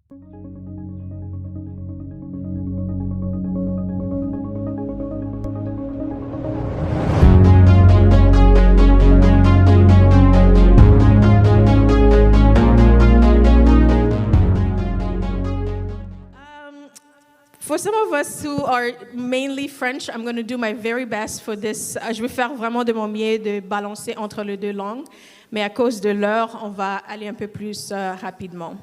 For some of us who are mainly French, I'm going to do my very best for this. Je vais faire vraiment de mon mieux de balancer entre les deux langues, mais à cause de l'heure, on va aller un peu plus rapidement.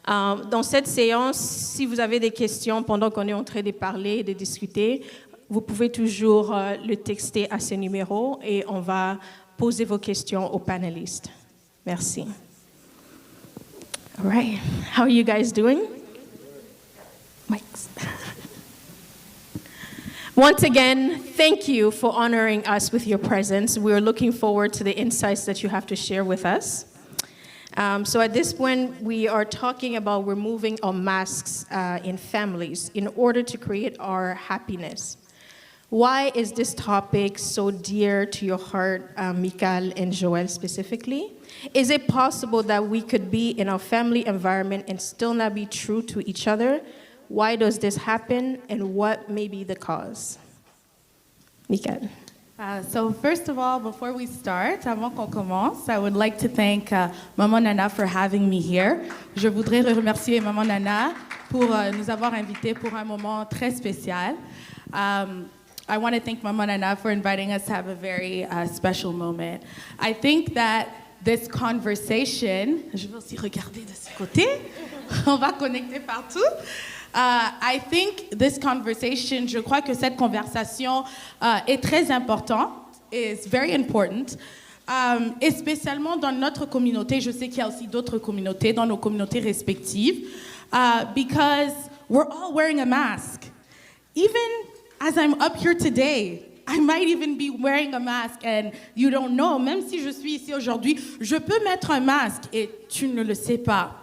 Dans cette séance, si vous avez des questions pendant qu'on est en train de parler, de discuter, vous pouvez toujours le texter à ce numéro et on va poser vos questions aux panélistes. Merci. All right. How are you guys doing? Mics. Once again, thank you for honoring us with your presence. We are looking forward to the insights that you have to share with us. So at this point, we are talking about removing our masks in families in order to create our happiness. Why is this topic so dear to your heart, Michael and Joël specifically? Is it possible that we could be in our family environment and still not be true to each other? Why does this happen, and what may be the cause? Michael. So first of all, before we start, avant qu'on commence, I would like to thank Maman Nana for having me here. Je voudrais remercier Maman Nana pour nous avoir invités pour un moment très spécial. I want to thank Maman Nana for inviting us to have a very special moment. I think that this conversation, je vais aussi regarder de ce côté, on va connecter partout. I think this conversation, je crois que cette conversation est très importante, is very important, et spécialement dans notre communauté. Je sais qu'il y a aussi d'autres communautés, dans nos communautés respectives, because we're all wearing a mask. Even as I'm up here today, I might even be wearing a mask and you don't know. Même si je suis ici aujourd'hui, je peux mettre un masque et tu ne le sais pas.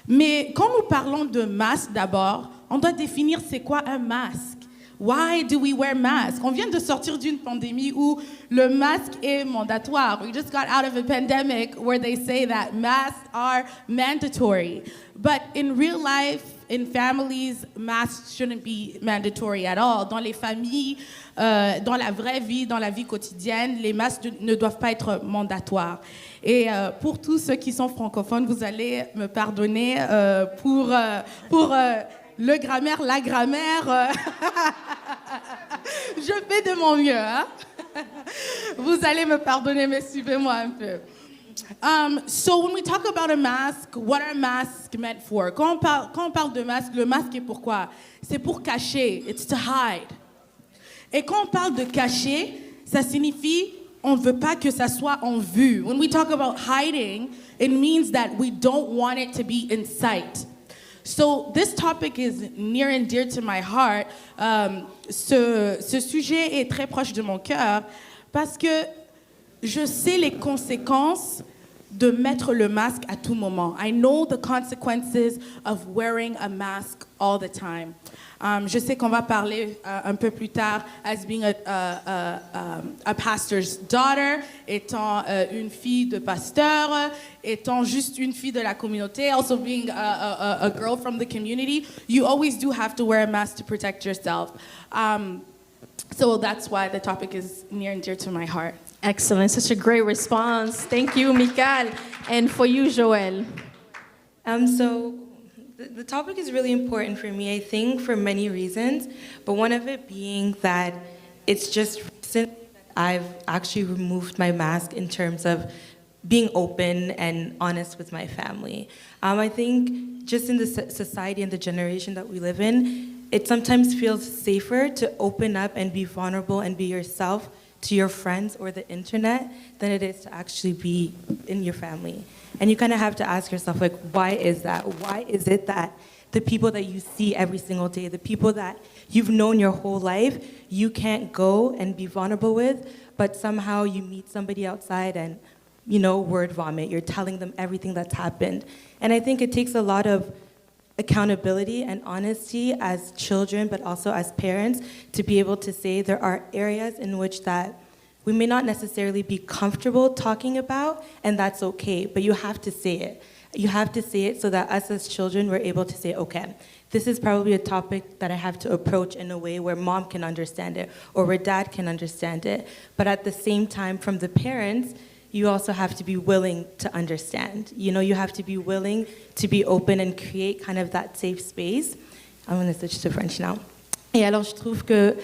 Mais quand nous parlons de masque d'abord, on doit définir c'est quoi un masque. Why do we wear masks? On vient de sortir d'une pandémie où le masque est mandatoire. We just got out of a pandemic where they say that masks are mandatory. But in real life, in families, masks shouldn't be mandatory at all. Dans les familles, dans la vraie vie, dans la vie quotidienne, les masques ne doivent pas être mandatoires. Et pour tous ceux qui sont francophones, vous allez me pardonner pour le grammaire, la grammaire. Je fais de mon mieux. Hein? Vous allez me pardonner, mais suivez-moi un peu. So when we talk about a mask, what are masks meant for? Quand on parle de masque, le masque est pourquoi? C'est pour cacher. It's to hide. Et quand on parle de cacher, ça signifie on ne veut pas que ça soit en vue. When we talk about hiding, it means that we don't want it to be in sight. So this topic is near and dear to my heart. Ce sujet est très proche de mon cœur parce que je sais les conséquences de mettre le masque à tout moment. I know the consequences of wearing a mask all the time. Je sais qu'on va parler un peu plus tard as being a pastor's daughter, étant une fille de pasteur, étant juste une fille de la communauté, also being a girl from the community. You always do have to wear a mask to protect yourself. So that's why the topic is near and dear to my heart. Excellent. Such a great response. Thank you, Michael. And for you, Joël. So the topic is really important for me, I think, for many reasons, but one of it being that it's just recent that I've actually removed my mask in terms of being open and honest with my family. I think just in the society and the generation that we live in, it sometimes feels safer to open up and be vulnerable and be yourself to your friends or the internet than it is to actually be in your family. And you kind of have to ask yourself, like, why is that? Why is it that the people that you see every single day, the people that you've known your whole life, you can't go and be vulnerable with, but somehow you meet somebody outside and, you know, word vomit. You're telling them everything that's happened. And I think it takes a lot of accountability and honesty as children, but also as parents, to be able to say there are areas in which that we may not necessarily be comfortable talking about, and that's okay, but you have to say it. you have to say it so that us as children, we're able to say, okay, this is probably a topic that I have to approach in a way where mom can understand it or where dad can understand it. But at the same time, from the parents, you also have to be willing to understand. You know, you have to be willing to be open and create kind of that safe space. I'm going to switch to French now. Et alors, je trouve que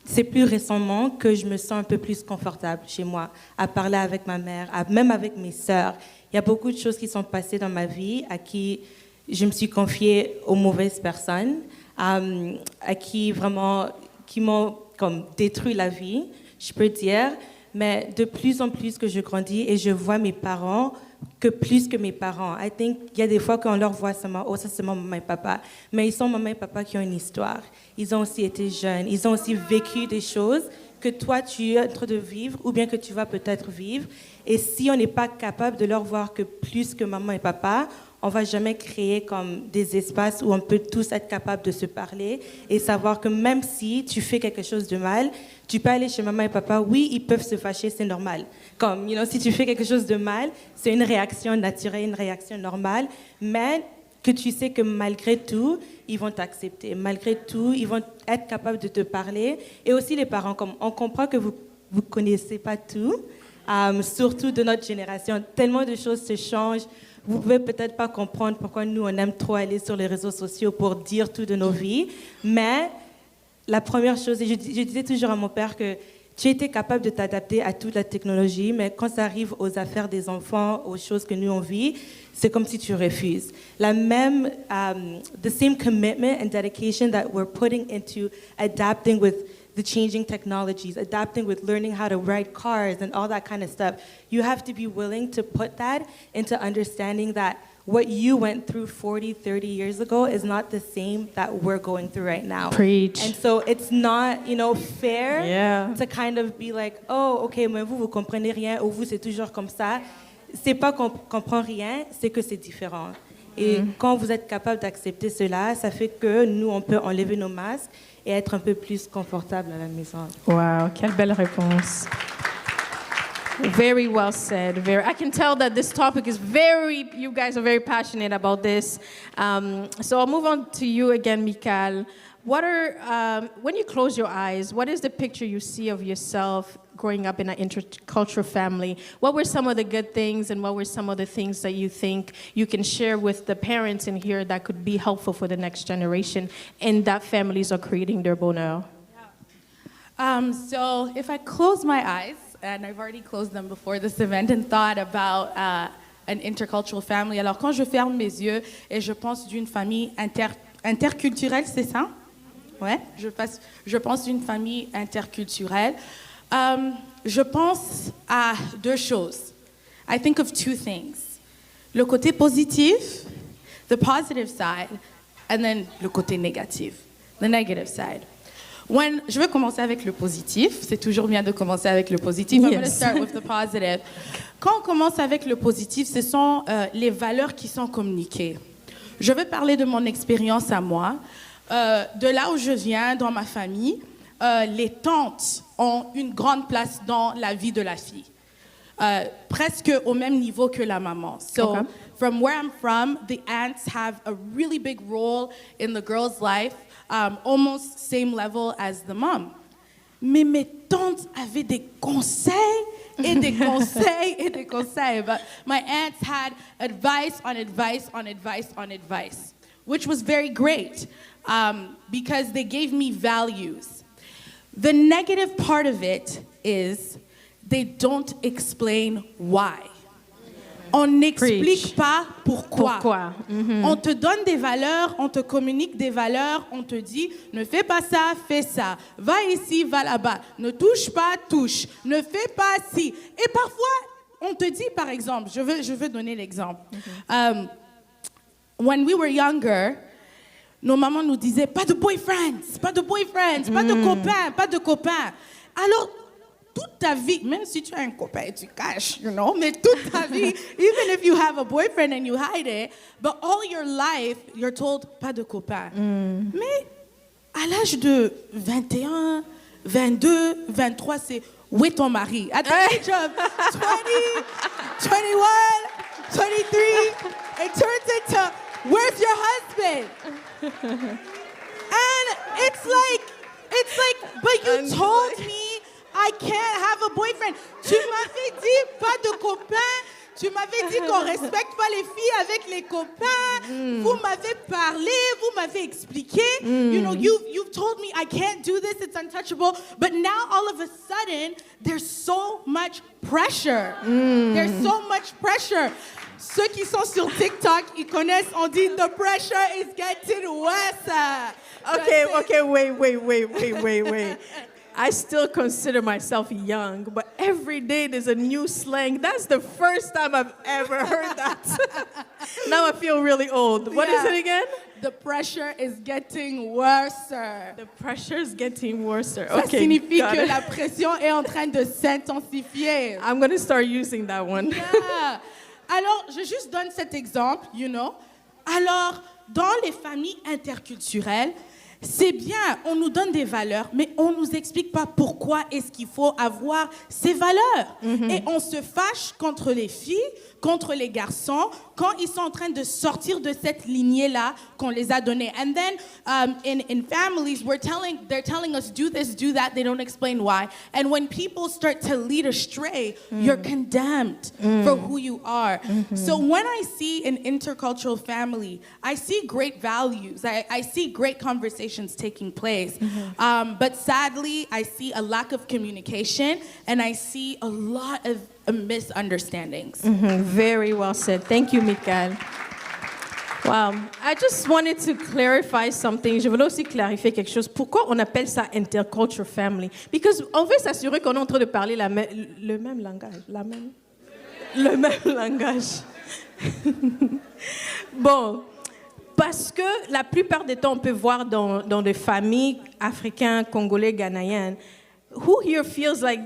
c'est plus récemment que je me sens un peu plus confortable chez moi, à parler avec ma mère, même avec mes sœurs. Il y a beaucoup de choses qui sont passées dans ma vie à qui je me suis confiée aux mauvaises personnes, à qui vraiment, qui m'ont comme détruit la vie, je peux dire. Mais de plus en plus que je grandis et je vois mes parents que plus que mes parents. I think il y a des fois qu'on leur voit seulement, oh ça c'est mon maman et papa, mais ils sont maman et papa qui ont une histoire. Ils ont aussi été jeunes, ils ont aussi vécu des choses que toi tu es en train de vivre ou bien que tu vas peut-être vivre. Et si on n'est pas capable de leur voir que plus que maman et papa, on va jamais créer comme des espaces où on peut tous être capables de se parler et savoir que même si tu fais quelque chose de mal, tu peux aller chez maman et papa, oui, ils peuvent se fâcher, c'est normal. Comme, si tu fais quelque chose de mal, c'est une réaction naturelle, une réaction normale, mais que tu sais que malgré tout, ils vont t'accepter. Malgré tout, ils vont être capables de te parler. Et aussi les parents, comme on comprend que vous ne connaissez pas tout, surtout de notre génération. Tellement de choses se changent. Vous ne pouvez peut-être pas comprendre pourquoi nous, on aime trop aller sur les réseaux sociaux pour dire tout de nos vies, mais la première chose, et je disais toujours à mon père que tu étais capable de t'adapter à toute la technologie, mais quand ça arrive aux affaires des enfants, aux choses que nous on vit, c'est comme si tu refuses. The same commitment and dedication that we're putting into adapting with the changing technologies, adapting with learning how to ride cars and all that kind of stuff. You have to be willing to put that into understanding that what you went through 40, 30 years ago is not the same that we're going through right now. Preach. And so it's not, fair to kind of be like, oh, okay, mais vous comprenez rien, ou vous, c'est toujours comme ça. C'est pas qu'on comprend rien, c'est que c'est différent. Et quand vous êtes capable d'accepter cela, ça fait que nous, on peut enlever nos masques et être un peu plus confortable à la maison. Wow, quelle belle réponse. Very well said. I can tell that this topic is you guys are very passionate about this. So I'll move on to you again, Mikal. When you close your eyes, what is the picture you see of yourself growing up in an intercultural family? What were some of the good things and what were some of the things that you think you can share with the parents in here that could be helpful for the next generation and that families are creating their bonheur? So if I close my eyes, and I've already closed them before this event and thought about an intercultural family. Alors quand je ferme mes yeux et je pense d'une famille interculturelle, c'est ça? Ouais, je pense d'une famille interculturelle. Je pense à deux choses. I think of two things. Le côté positif, the positive side, and then le côté négatif, the negative side. Je vais commencer avec le positif. C'est toujours bien de commencer avec le positif. I'm going to start with the positive. Quand on commence avec le positif, ce sont les valeurs qui sont communiquées. Je vais parler de mon expérience à moi. De là où je viens, dans ma famille, les tantes ont une grande place dans la vie de la fille. Presque au même niveau que la maman. So, from where I'm from, the aunts have a really big role in the girl's life. Almost same level as the mom. Mais mes tantes avaient des conseils et des conseils et des conseils. But my aunts had advice on advice on advice on advice, which was very great because they gave me values. The negative part of it is they don't explain why. On n'explique pas pourquoi. On te donne des valeurs, on te communique des valeurs, on te dit ne fais pas ça, fais ça. Va ici, va là-bas. Ne touche pas, touche. Ne fais pas ci. Et parfois, on te dit, par exemple, je veux donner l'exemple. When we were younger, nos mamans nous disaient pas de boyfriends, pas de boyfriends, pas de copains, pas de copains. Alors, toute ta vie, même si tu as un copain, tu caches, mais toute ta vie, even if you have a boyfriend and you hide it, but all your life, you're told, pas de copain. Mais à l'âge de 21, 22, 23, c'est, où est ton mari? At the age of 20, 21, 23, it turns into, where's your husband? And it's like, but you told me I can't have a boyfriend. Tu m'avais dit pas de copain. Tu m'avais dit qu'on respecte pas les filles avec les copains. Vous m'avez parlé, vous m'avez expliqué. You know, you've told me I can't do this, it's untouchable. But now all of a sudden, there's so much pressure. There's so much pressure. Ceux qui sont sur TikTok, ils connaissent, on dit the pressure is getting worse. Okay, wait. I still consider myself young, but every day there's a new slang. That's the first time I've ever heard that. Now I feel really old. What is it again? The pressure is getting worse. The pressure is getting worse. Ça Okay, signifie got que it. la pression est en train de s'intensifier. I'm going to start using that one. Yeah. Alors, je juste donne cet exemple, you know. Alors, dans les familles interculturelles, c'est bien, on nous donne des valeurs, mais on ne nous explique pas pourquoi est-ce qu'il faut avoir ces valeurs. Et on se fâche contre les filles, contre les garçons, quand ils sont en train de sortir de cette lignée-là qu'on les a donnée. And then in families, they're telling us do this, do that. They don't explain why. And when people start to lead astray, you're condemned for who you are. So when I see an intercultural family, I see great values. I see great conversations taking place. But sadly, I see a lack of communication, and I see a lot of misunderstandings. Very well said. Thank you, Michael. Wow. I just wanted to clarify something. Je voulais aussi clarifier quelque chose. Pourquoi on appelle ça intercultural family? Because on veut s'assurer qu'on est en train de parler le même langage. Le même langage. Bon. Parce que la plupart des temps, on peut voir dans des familles africaines, congolais, ghanéennes, who here feels like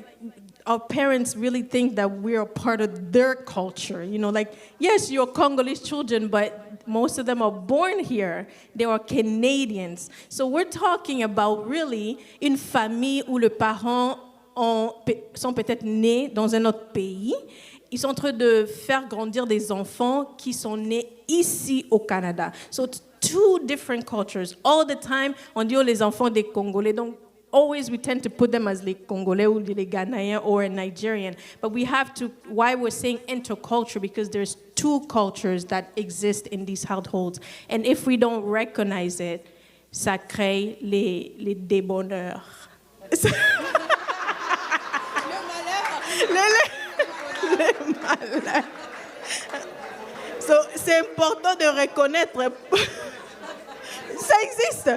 our parents really think that we're a part of their culture. You know, like, yes, you're Congolese children, but most of them are born here. They are Canadians. So we're talking about really une famille où les parents sont peut-être nés dans un autre pays. Ils sont en train de faire grandir des enfants qui sont nés ici au Canada. So it's two different cultures. All the time, on dit les enfants des Congolais. Donc, always we tend to put them as les Congolais ou les Ghanaians or a Nigerian. But we have to, why we're saying interculture, because there's two cultures that exist in these households. And if we don't recognize it, ça crée les débonheurs. Le malheur. So, c'est important de reconnaître. Ça existe.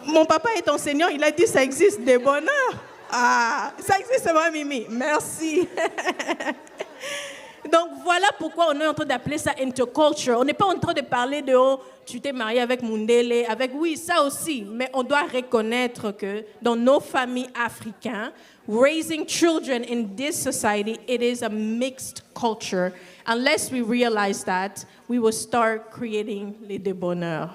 Mon papa est enseignant, il a dit ça existe des bonheurs. Ah, ça existe, ma Mimi. Merci. Donc voilà pourquoi on est en train d'appeler ça interculture. On n'est pas en train de parler de oh, tu t'es marié avec Mundele, avec oui, ça aussi, mais on doit reconnaître que dans nos familles africaines, raising children in this society, it is a mixed culture. Unless we realize that, we will start creating les débonheurs.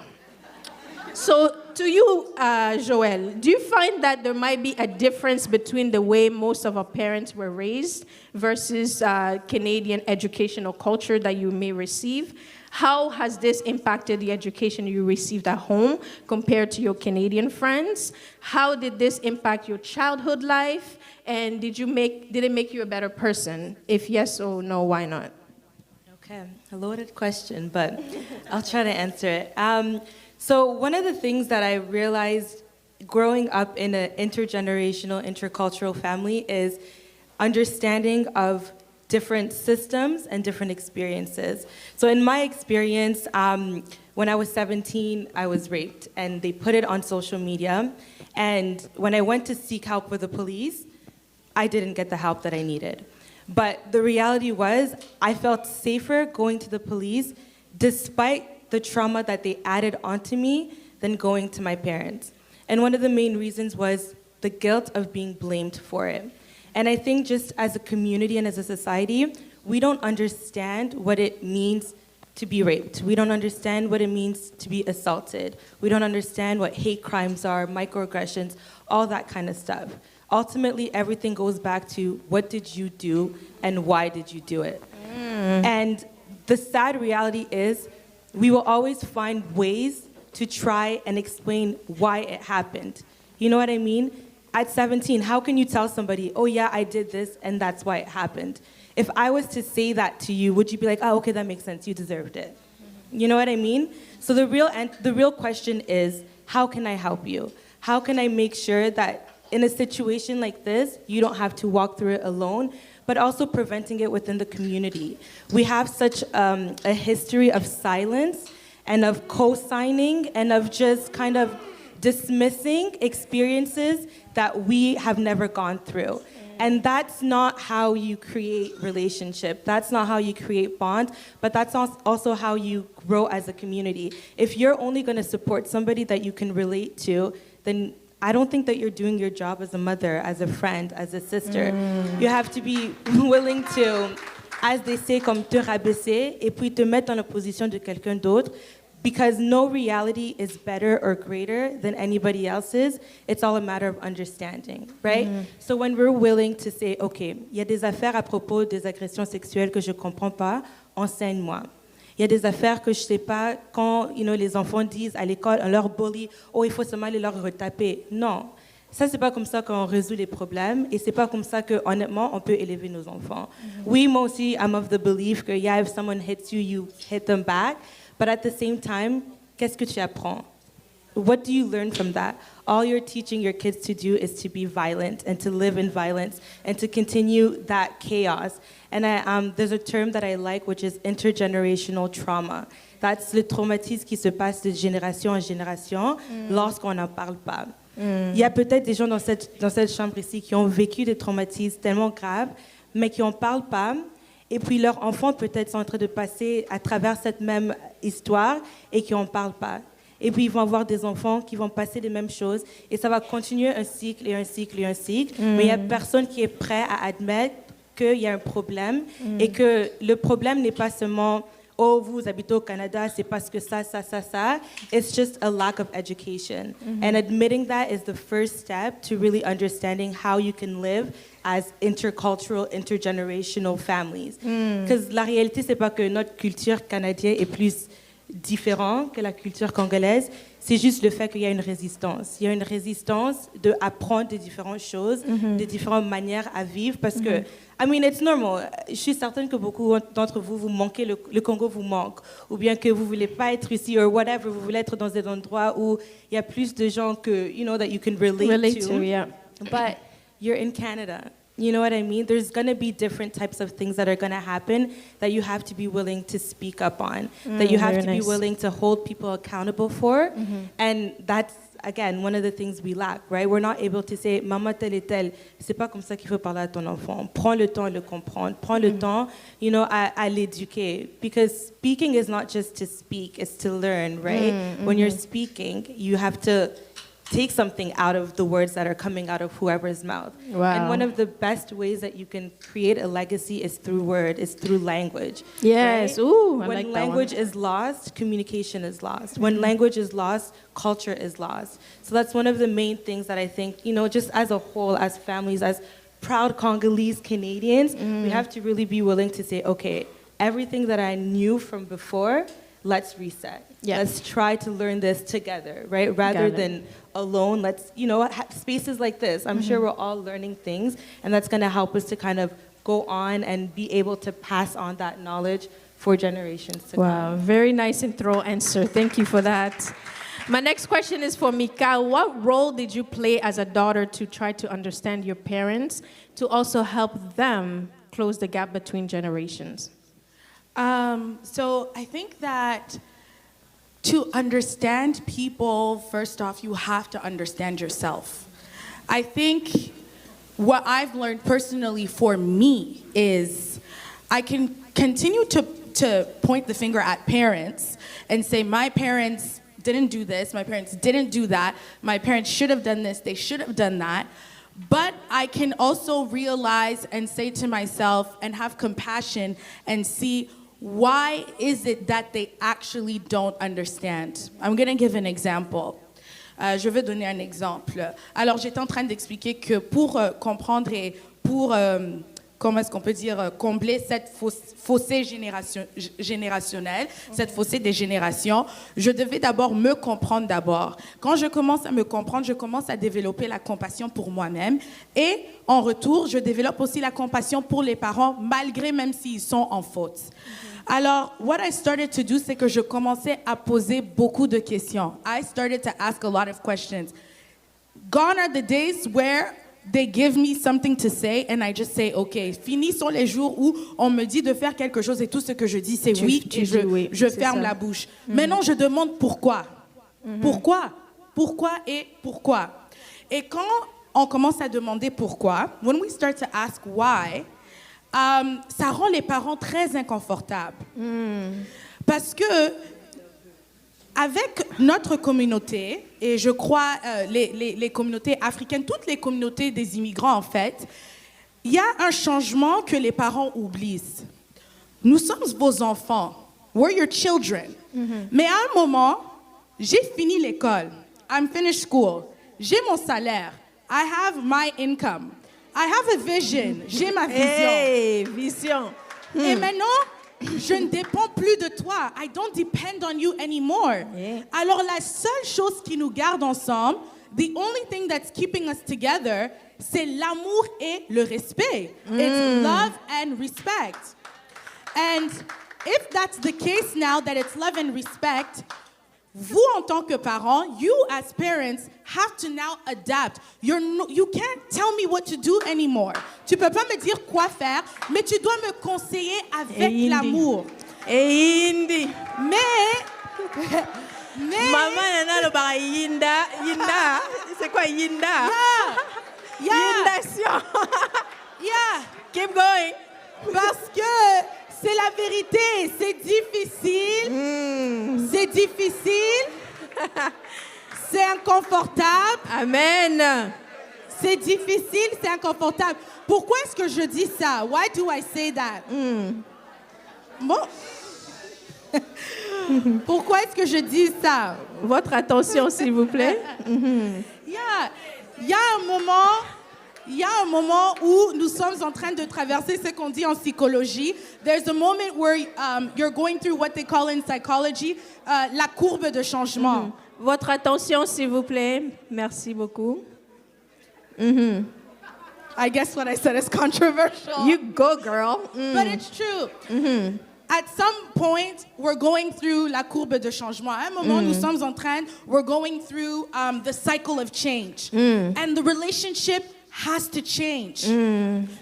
So, to you, Joel, do you find that there might be a difference between the way most of our parents were raised versus Canadian educational culture that you may receive? How has this impacted the education you received at home compared to your Canadian friends? How did this impact your childhood life? And did it make you a better person? If yes or no, why not? Okay, a loaded question, but I'll try to answer it. So one of the things that I realized growing up in an intergenerational, intercultural family is understanding of different systems and different experiences. So in my experience, when I was 17, I was raped, and they put it on social media. And when I went to seek help with the police, I didn't get the help that I needed. But the reality was, I felt safer going to the police despite the trauma that they added onto me than going to my parents. And one of the main reasons was the guilt of being blamed for it. And I think just as a community and as a society, we don't understand what it means to be raped. We don't understand what it means to be assaulted. We don't understand what hate crimes are, microaggressions, all that kind of stuff. Ultimately, everything goes back to what did you do and why did you do it? And the sad reality is we will always find ways to try and explain why it happened. You know what I mean? At 17, how can you tell somebody, oh yeah, I did this and that's why it happened? If I was to say that to you, would you be like, oh, okay, that makes sense, you deserved it? You know what I mean? So the real question is, how can I help you? How can I make sure that in a situation like this, you don't have to walk through it alone, but also preventing it within the community? We have such a history of silence and of co-signing and of just kind of dismissing experiences that we have never gone through. And that's not how you create relationship. That's not how you create bond, but that's also how you grow as a community. If you're only going to support somebody that you can relate to, then I don't think that you're doing your job as a mother, as a friend, as a sister. You have to be willing to, as they say, comme te rabaisser, et puis te mettre dans la position de quelqu'un d'autre, because no reality is better or greater than anybody else's. It's all a matter of understanding, right? So when we're willing to say, OK, il y a des affaires à propos des agressions sexuelles que je comprends pas, enseigne-moi. Il y a des affaires que je sais pas, quand les enfants disent à l'école, on leur bully, oh, il faut seulement aller leur retaper. Non, ça, c'est pas comme ça qu'on résout les problèmes, et c'est pas comme ça que, honnêtement, on peut élever nos enfants. Oui, moi aussi, I'm of the belief que, yeah, if someone hits you, you hit them back. But at the same time, qu'est-ce que tu apprends? What do you learn from that? All you're teaching your kids to do is to be violent and to live in violence and to continue that chaos. And there's a term that I like, which is intergenerational trauma. That's le traumatisme qui se passe de génération en génération lorsqu'on n'en parle pas. Il y a peut-être des gens dans cette chambre ici qui ont vécu des traumatismes tellement graves, mais qui n'en parlent pas. Et puis leurs enfants peut-être sont en train de passer à travers cette même histoire et qui n'en parlent pas. Et puis ils vont avoir des enfants qui vont passer les mêmes choses et ça va continuer un cycle et un cycle et un cycle. Mais il n'y a personne qui est prêt à admettre qu'il y a un problème et que le problème n'est pas seulement « Oh, vous habitez au Canada, c'est parce que ça. » It's just a lack of education. And admitting that is the first step to really understanding how you can live as intercultural, intergenerational families. Because la réalité, c'est pas que notre culture canadienne est plus différente que la culture congolaise, c'est juste le fait qu'il y a une résistance. Il y a une résistance d'apprendre des différentes choses, des différentes manières à vivre, parce que, I mean, it's normal. Je suis certaine que beaucoup d'entre vous, vous manquez, le Congo vous manque, ou bien que vous voulez pas être ici, or whatever, vous voulez être dans des endroits où il y a plus de gens que, that you can relate to. Yeah. But you're in Canada. You know what I mean? There's going to be different types of things that are going to happen that you have to be willing to speak up on, that you have to be willing to hold people accountable for. And that's, again, one of the things we lack, right? We're not able to say, maman tel et tel, c'est pas comme ça qu'il faut parler à ton enfant. Prends le temps de le comprendre. Prends le temps, à l'éduquer. Because speaking is not just to speak, it's to learn, right? When you're speaking, you have to take something out of the words that are coming out of whoever's mouth. Wow. And one of the best ways that you can create a legacy is through word, is through language. Yes, right? ooh, I when like that language one. is lost, communication is lost. When language is lost, culture is lost. So that's one of the main things that I think, just as a whole, as families, as proud Congolese Canadians, we have to really be willing to say, okay, everything that I knew from before, let's reset. Yeah. Let's try to learn this together, right? Rather than alone, let's, spaces like this. I'm sure we're all learning things, and that's going to help us to kind of go on and be able to pass on that knowledge for generations to come. Wow, very nice and thorough answer. Thank you for that. My next question is for Mika. What role did you play as a daughter to try to understand your parents, to also help them close the gap between generations? So I think that to understand people, first off, you have to understand yourself. I think what I've learned personally for me is I can continue to point the finger at parents and say, my parents didn't do this, my parents didn't do that, my parents should have done this, they should have done that. But I can also realize and say to myself and have compassion and see, why is it that they actually don't understand? I'm going to give an example. Je vais donner un exemple. Alors, j'étais en train d'expliquer que pour comprendre et pour comment est-ce qu'on peut dire, combler cette fossé générationnel, cette fossé des générations, je devais d'abord me comprendre d'abord. Quand je commence à me comprendre, je commence à développer la compassion pour moi-même et en retour, je développe aussi la compassion pour les parents, malgré même s'ils sont en faute. Alors, what I started to do, c'est que je commençais à poser beaucoup de questions. I started to ask a lot of questions. Gone are the days where they give me something to say and I just say, OK. Finis sont les jours où on me dit de faire quelque chose et tout ce que je dis, c'est oui et je ferme la bouche. Maintenant, je demande pourquoi. Pourquoi? Pourquoi et pourquoi? Et quand on commence à demander pourquoi, when we start to ask why, ça rend les parents très inconfortables. Parce que avec notre communauté, et je crois les communautés africaines, toutes les communautés des immigrants en fait, il y a un changement que les parents oublient. Nous sommes vos enfants. We're your children. Mais à un moment, j'ai fini l'école. I'm finished school. J'ai mon salaire. I have my income. I have a vision. J'ai ma vision. Hey, vision. Et maintenant, je ne dépends plus de toi. I don't depend on you anymore. Yeah. Alors, la seule chose qui nous garde ensemble, the only thing that's keeping us together, c'est l'amour et le respect. It's love and respect. And if that's the case now, that it's love and respect, vous, en tant que parents, you as parents have to now adapt. You can't tell me what to do anymore. Tu peux pas me dire quoi faire, mais tu dois me conseiller avec l'amour. Et Indi. Mais Maman nana le bara Yinda. C'est quoi Yinda? Yeah. Yindation. Yeah. Keep going. Parce que c'est la vérité, c'est difficile. C'est difficile. C'est inconfortable. Amen. C'est difficile, c'est inconfortable. Pourquoi est-ce que je dis ça? Why do I say that? Bon. Pourquoi est-ce que je dis ça? Votre attention, s'il vous plaît. Il y a un moment où nous sommes en train de traverser ce qu'on dit en psychologie. There's a moment where you're going through what they call in psychology la courbe de changement. Votre attention, s'il vous plaît. Merci beaucoup. I guess what I said is controversial. You go, girl. But it's true. At some point, we're going through la courbe de changement. À un moment, nous sommes en train, we're going through the cycle of change. And the relationship has to change.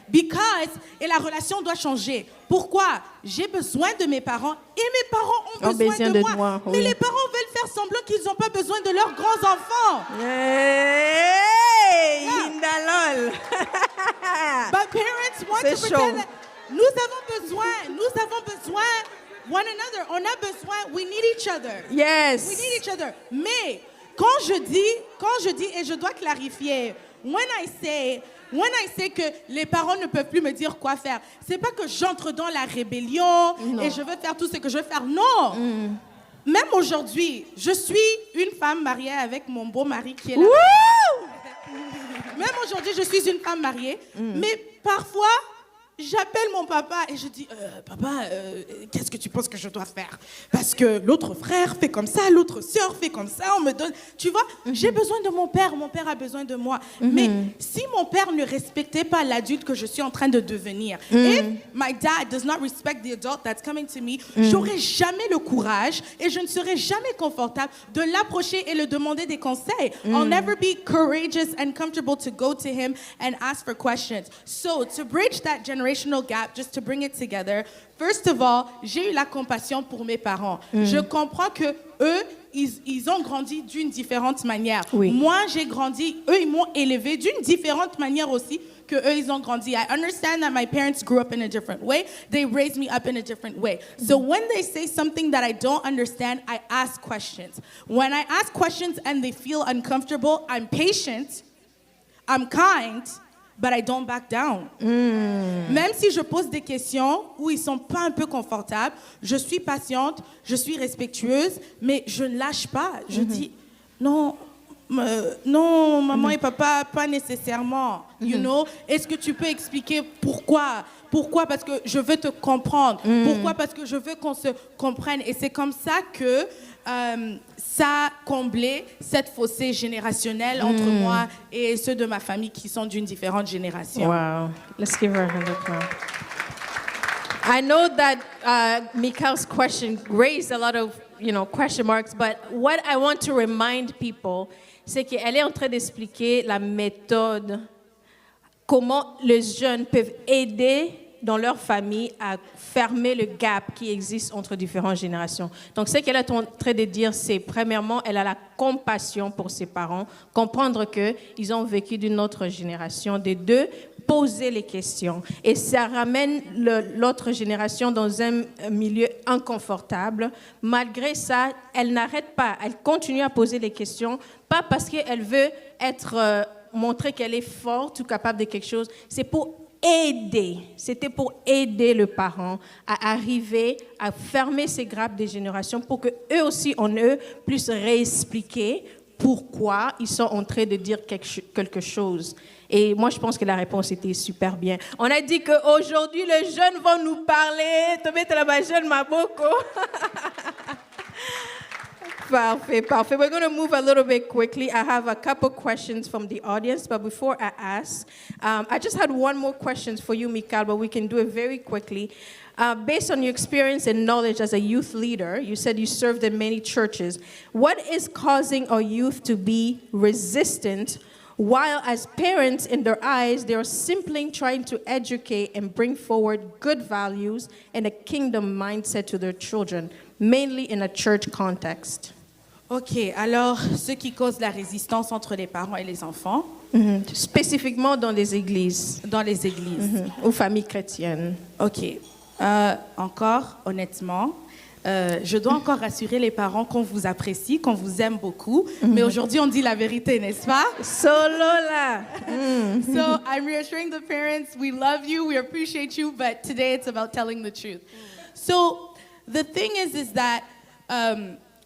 Because, et la relation doit changer. Pourquoi? J'ai besoin de mes parents et mes parents ont besoin de moi. Mais les parents veulent faire semblant qu'ils n'ont pas besoin de leurs grands-enfants. Hey, Yinda lol. But parents want to pretend that nous avons besoin one another. On a besoin, we need each other. Yes. We need each other. Mais quand je dis, et je dois clarifier, when I say que les parents ne peuvent plus me dire quoi faire, c'est pas que j'entre dans la rébellion et je veux faire tout ce que je veux faire. Non. Même aujourd'hui, je suis une femme mariée avec mon beau mari qui est là. Même aujourd'hui, je suis une femme mariée, mais parfois, j'appelle mon papa et je dis papa, qu'est-ce que tu penses que je dois faire? Parce que l'autre frère fait comme ça, l'autre sœur fait comme ça, on me donne... Tu vois, j'ai besoin de mon père a besoin de moi. Mais si mon père ne respectait pas l'adulte que je suis en train de devenir, if my dad does not respect the adult that's coming to me, j'aurai jamais le courage et je ne serai jamais confortable de l'approcher et le demander des conseils. I'll never be courageous and comfortable to go to him and ask for questions. So, to bridge that generational gap, just to bring it together, first of all, j'ai eu la compassion pour mes parents. Je comprends que eux, ils ont grandi d'une différente manière. Oui. Moi, j'ai grandi, eux, ils m'ont élevé d'une différente manière aussi que eux, ils ont grandi. I understand that my parents grew up in a different way. They raised me up in a different way. So when they say something that I don't understand, I ask questions. When I ask questions and they feel uncomfortable, I'm patient, I'm kind, but I don't back down. Même si je pose des questions où ils sont pas un peu confortables, je suis patiente, je suis respectueuse, mais je ne lâche pas. Je dis, non, Non, maman et papa, pas nécessairement. You know? Est-ce que tu peux expliquer pourquoi? Pourquoi? Parce que je veux te comprendre. Pourquoi? Parce que je veux qu'on se comprenne. Et c'est comme ça que ça a comblé cette fossé générationnelle entre moi et ceux de ma famille qui sont d'une différente génération. Wow. Let's give her a hand of applause. I know that Mikhail's question raised a lot of, question marks, but what I want to remind people, c'est qu'elle est en train d'expliquer la méthode, comment les jeunes peuvent aider dans leur famille à fermer le gap qui existe entre différentes générations. Donc, ce qu'elle est en train de dire, c'est, premièrement, elle a la compassion pour ses parents, comprendre qu'ils ont vécu d'une autre génération. De deux, poser les questions. Et ça ramène l'autre génération dans un milieu inconfortable. Malgré ça, elle n'arrête pas. Elle continue à poser les questions, pas parce qu'elle veut montrer qu'elle est forte ou capable de quelque chose. C'est pour aider. C'était pour aider le parent à arriver à fermer ces grappes des générations pour que eux aussi, puissent réexpliquer pourquoi ils sont en train de dire quelque chose. Et moi, je pense que la réponse était super bien. On a dit qu'aujourd'hui, les jeunes vont nous parler. Perfect. We're going to move a little bit quickly. I have a couple questions from the audience, but before I ask, I just had one more question for you, Mikhail, but we can do it very quickly. Based on your experience and knowledge as a youth leader, you said you served in many churches. What is causing our youth to be resistant, while as parents, in their eyes, they are simply trying to educate and bring forward good values and a kingdom mindset to their children, mainly in a church context? OK, alors, ce qui cause la résistance entre les parents et les enfants? Spécifiquement dans les églises. Dans les églises. Ou familles chrétiennes. OK. Encore, honnêtement, je dois encore rassurer les parents qu'on vous apprécie, qu'on vous aime beaucoup. Mais aujourd'hui, on dit la vérité, n'est-ce pas? Solo là. So I'm reassuring the parents, we love you, we appreciate you, but today it's about telling the truth. So the thing is that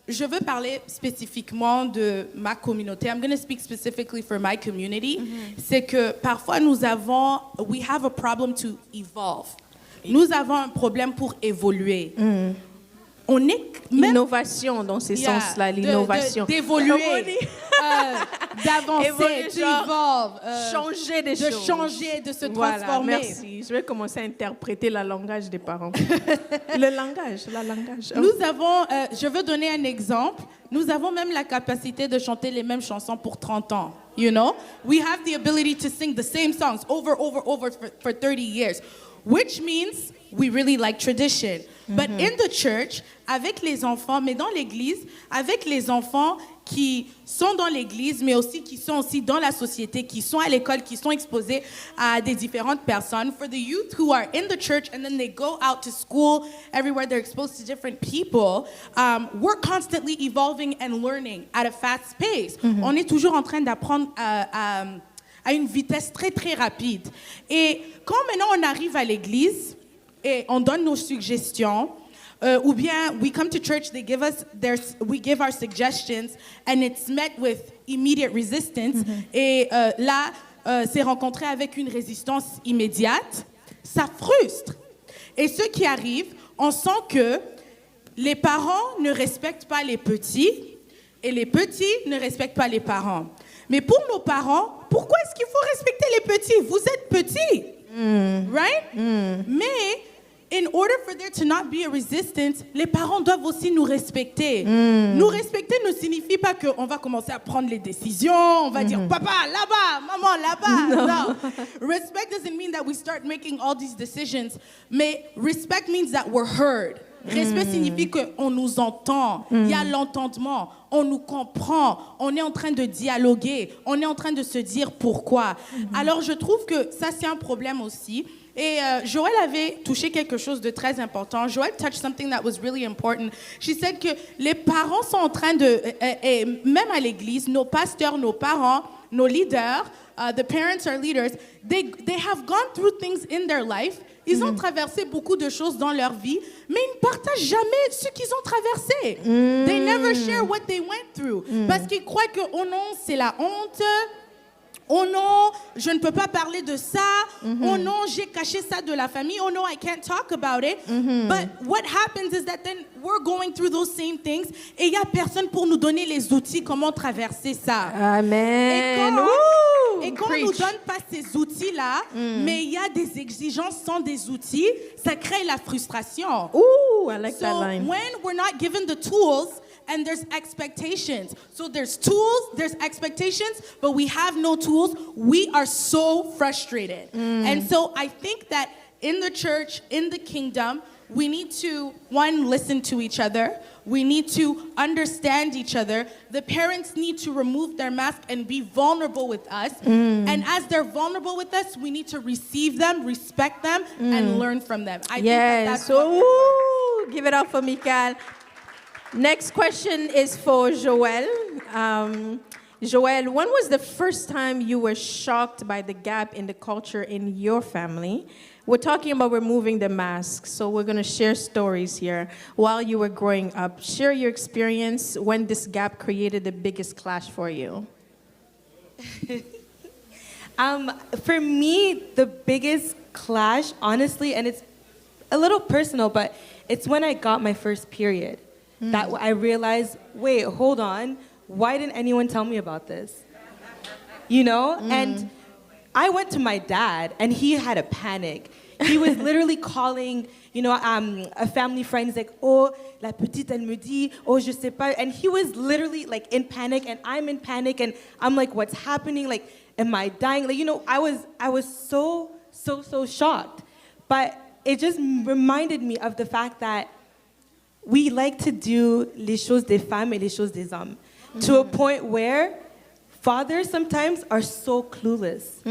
je veux parler spécifiquement de ma communauté. I'm going to speak specifically for my community. C'est que parfois we have a problem to evolve. Nous avons un problème pour évoluer. On est même innovation dans ce sens-là, l'innovation. D'évoluer, d'avancer, changer des choses. De changer, de se voilà, transformer. Merci. Je vais commencer à interpréter le langage des parents. La langage. Nous avons, je veux donner un exemple. Nous avons même la capacité de chanter les mêmes chansons pour 30 ans. You know? We have the ability to sing the same songs over for 30 years. Which means we really like tradition. But in the church, avec les enfants, mais dans l'église, avec les enfants qui sont dans l'église, mais aussi qui sont aussi dans la société, qui sont à l'école, qui sont exposés à des différentes personnes. For the youth who are in the church and then they go out to school, everywhere they're exposed to different people, we're constantly evolving and learning at a fast pace. On est toujours en train d'apprendre à une vitesse très, très rapide. Et quand maintenant on arrive à l'église et on donne nos suggestions, ou bien we come to church, we give our suggestions, and it's met with immediate resistance, et là, c'est rencontré avec une résistance immédiate, ça frustre. Et ce qui arrive, on sent que les parents ne respectent pas les petits, et les petits ne respectent pas les parents. Mais pour nos parents, pourquoi est-ce qu'il faut respecter les petits? Vous êtes petits, right? Mais in order for there to not be a resistance, les parents doivent aussi nous respecter. Nous respecter ne signifie pas qu'on va commencer à prendre les décisions, on va dire papa là-bas, maman là-bas. No. Respect doesn't mean that we start making all these decisions, mais respect means that we're heard. Respect signifie qu'on nous entend, il y a l'entendement, on nous comprend, on est en train de dialoguer, on est en train de se dire pourquoi. Alors je trouve que ça c'est un problème aussi. Et Joël avait touché quelque chose de très important. Joël touched something that was really important. She said que les parents sont en train de, même à l'église, nos pasteurs, nos parents, nos leaders, the parents are leaders, they have gone through things in their life Ils ont traversé beaucoup de choses dans leur vie, mais ils ne partagent jamais ce qu'ils ont traversé. They never share what they went through. Parce qu'ils croient que, oh non, c'est la honte. Oh non, je ne peux pas parler de ça. Oh non, j'ai caché ça de la famille. Oh no, I can't talk about it. But what happens is that then we're going through those same things et il n'y a personne pour nous donner les outils comment traverser ça. Amen. Et quand on ne nous donne pas ces outils-là, mais il y a des exigences sans des outils, ça crée la frustration. Ooh, I like that So line. when we're not given the tools, and there's expectations. So there's tools, there's expectations, but we have no tools. We are so frustrated. And so I think that in the church, in the kingdom, we need to, one, listen to each other. We need to understand each other. The parents need to remove their mask and be vulnerable with us. And as they're vulnerable with us, we need to receive them, respect them, and learn from them. I think that's what we're doing. Give it up for Michael. Next question is for Joël. Joël, when was the first time you were shocked by the gap in the culture in your family? We're talking about removing the mask, so we're going to share stories here. While you were growing up, share your experience when this gap created the biggest clash for you. For me, the biggest clash, honestly, and it's a little personal, but it's when I got my first period. That I realized, wait, hold on, why didn't anyone tell me about this? You know? And I went to my dad, and he had a panic. He was literally calling, you know, a family friend. He's like, oh, la petite, elle me dit, oh, je sais pas. And he was literally like in panic, and I'm in panic, and I'm like, what's happening? Like, am I dying? Like, you know, I was so shocked. But it just reminded me of the fact that we like to do les choses des femmes et les choses des hommes to a point where fathers sometimes are so clueless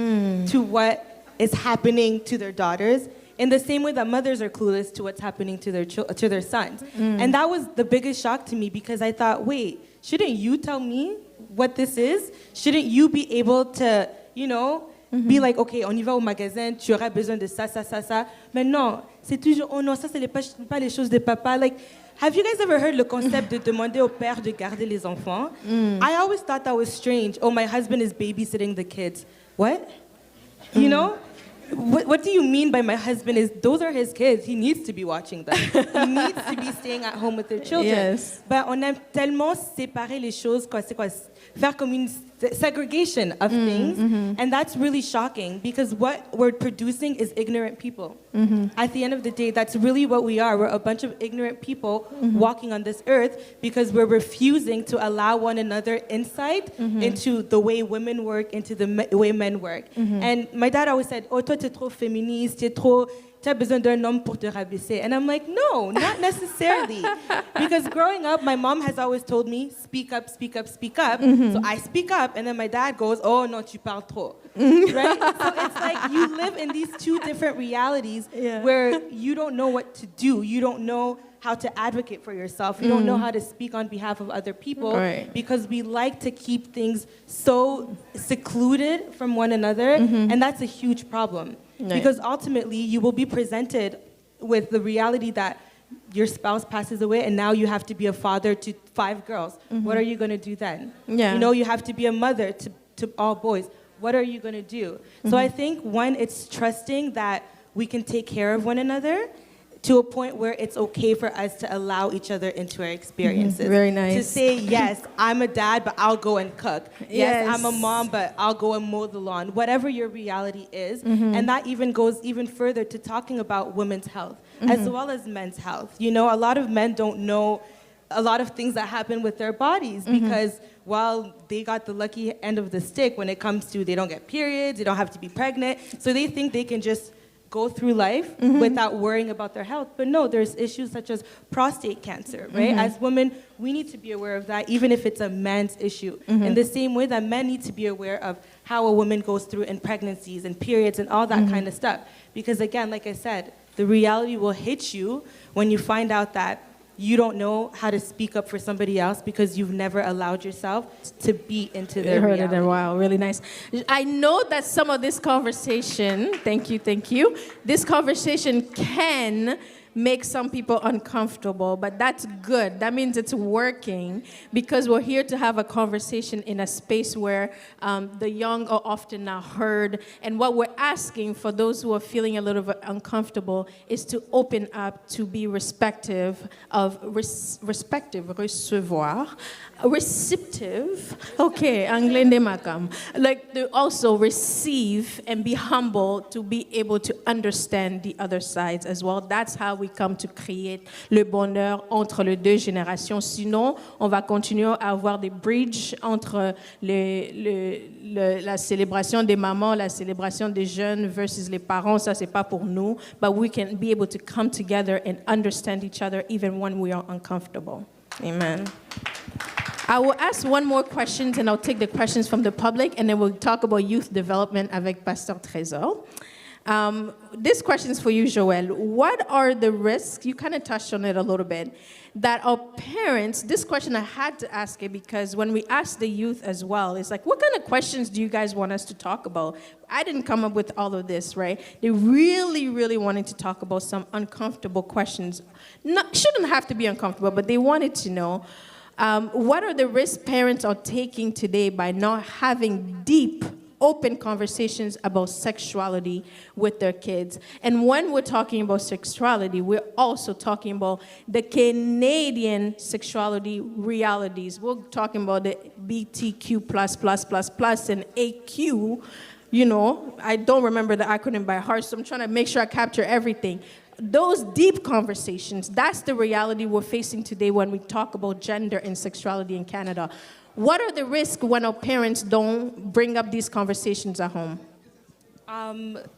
to what is happening to their daughters in the same way that mothers are clueless to what's happening to their sons. And that was the biggest shock to me because I thought, wait, shouldn't you tell me what this is? Shouldn't you be able to, you know, be like, okay, on y va au magasin, tu auras besoin de ça, ça, ça, ça. Mais non, c'est toujours, oh non, ça, c'est pas les choses de papa. Like, have you guys ever heard le concept de demander au père de garder les enfants? I always thought that was strange. Oh, my husband is babysitting the kids. What? You know? What do you mean by my husband is, those are his kids. He needs to be watching them. He needs to be staying at home with their children. Yes. But on a tellement séparé les choses, quoi, c'est quoi? Faire comme une segregation of things. And that's really shocking because what we're producing is ignorant people. At the end of the day, that's really what we are. We're a bunch of ignorant people walking on this earth because we're refusing to allow one another insight into the way women work, into the way men work. And my dad always said, oh, toi, t'es trop féministe, t'as besoin d'un homme pour te rabaisser. And I'm like, no, not necessarily. Because growing up, my mom has always told me, speak up, speak up, speak up. So I speak up, and then my dad goes, oh, no, tu parles trop. Right? So it's like you live in these two different realities where you don't know what to do. You don't know how to advocate for yourself. You don't know how to speak on behalf of other people because we like to keep things so secluded from one another, and that's a huge problem. Because ultimately, you will be presented with the reality that your spouse passes away and now you have to be a father to 5 girls. What are you going to do then? You know, you have to be a mother to all boys. What are you going to do? So I think, one, it's trusting that we can take care of one another to a point where it's okay for us to allow each other into our experiences. Very nice. To say, yes, I'm a dad, but I'll go and cook. Yes, I'm a mom, but I'll go and mow the lawn. Whatever your reality is. And that even goes even further to talking about women's health, as well as men's health. You know, a lot of men don't know a lot of things that happen with their bodies because, well, they got the lucky end of the stick when it comes to they don't get periods, they don't have to be pregnant. So they think they can just go through life without worrying about their health. But no, there's issues such as prostate cancer, right? As women, we need to be aware of that, even if it's a man's issue. In the same way that men need to be aware of how a woman goes through in pregnancies and periods and all that kind of stuff. Because again, like I said, the reality will hit you when you find out that you don't know how to speak up for somebody else because you've never allowed yourself to be into their heard it reality. in a while. Really nice. I know that some of this conversation, thank you, this conversation can make some people uncomfortable, but that's good. That means it's working because we're here to have a conversation in a space where the young are often not heard. And what we're asking for those who are feeling a little bit uncomfortable is to open up, to be receptive, okay, anglais de macam. Like to also receive and be humble to be able to understand the other sides as well. That's how we come to create le bonheur entre les deux générations. Sinon, on va continuer à avoir des bridges entre la célébration des mamans, la célébration des jeunes versus les parents. Ça, c'est pas pour nous. But we can be able to come together and understand each other even when we are uncomfortable. Amen. I will ask one more question, and I'll take the questions from the public, and then we'll talk about youth development avec Pasteur Trésor. This question is for you, Joël. What are the risks, you kind of touched on it a little bit, that our parents, this question I had to ask it because when we ask the youth as well, it's like, what kind of questions do you guys want us to talk about? I didn't come up with all of this, right? They really, really wanted to talk about some uncomfortable questions. Shouldn't have to be uncomfortable, but they wanted to know, what are the risks parents are taking today by not having deep, open conversations about sexuality with their kids? And when we're talking about sexuality, we're also talking about the Canadian sexuality realities. We're talking about the BTQ++++ and AQ. You know, I don't remember the acronym by heart, so I'm trying to make sure I capture everything. Those deep conversations, that's the reality we're facing today when we talk about gender and sexuality in Canada. What are the risks when our parents don't bring up these conversations at home?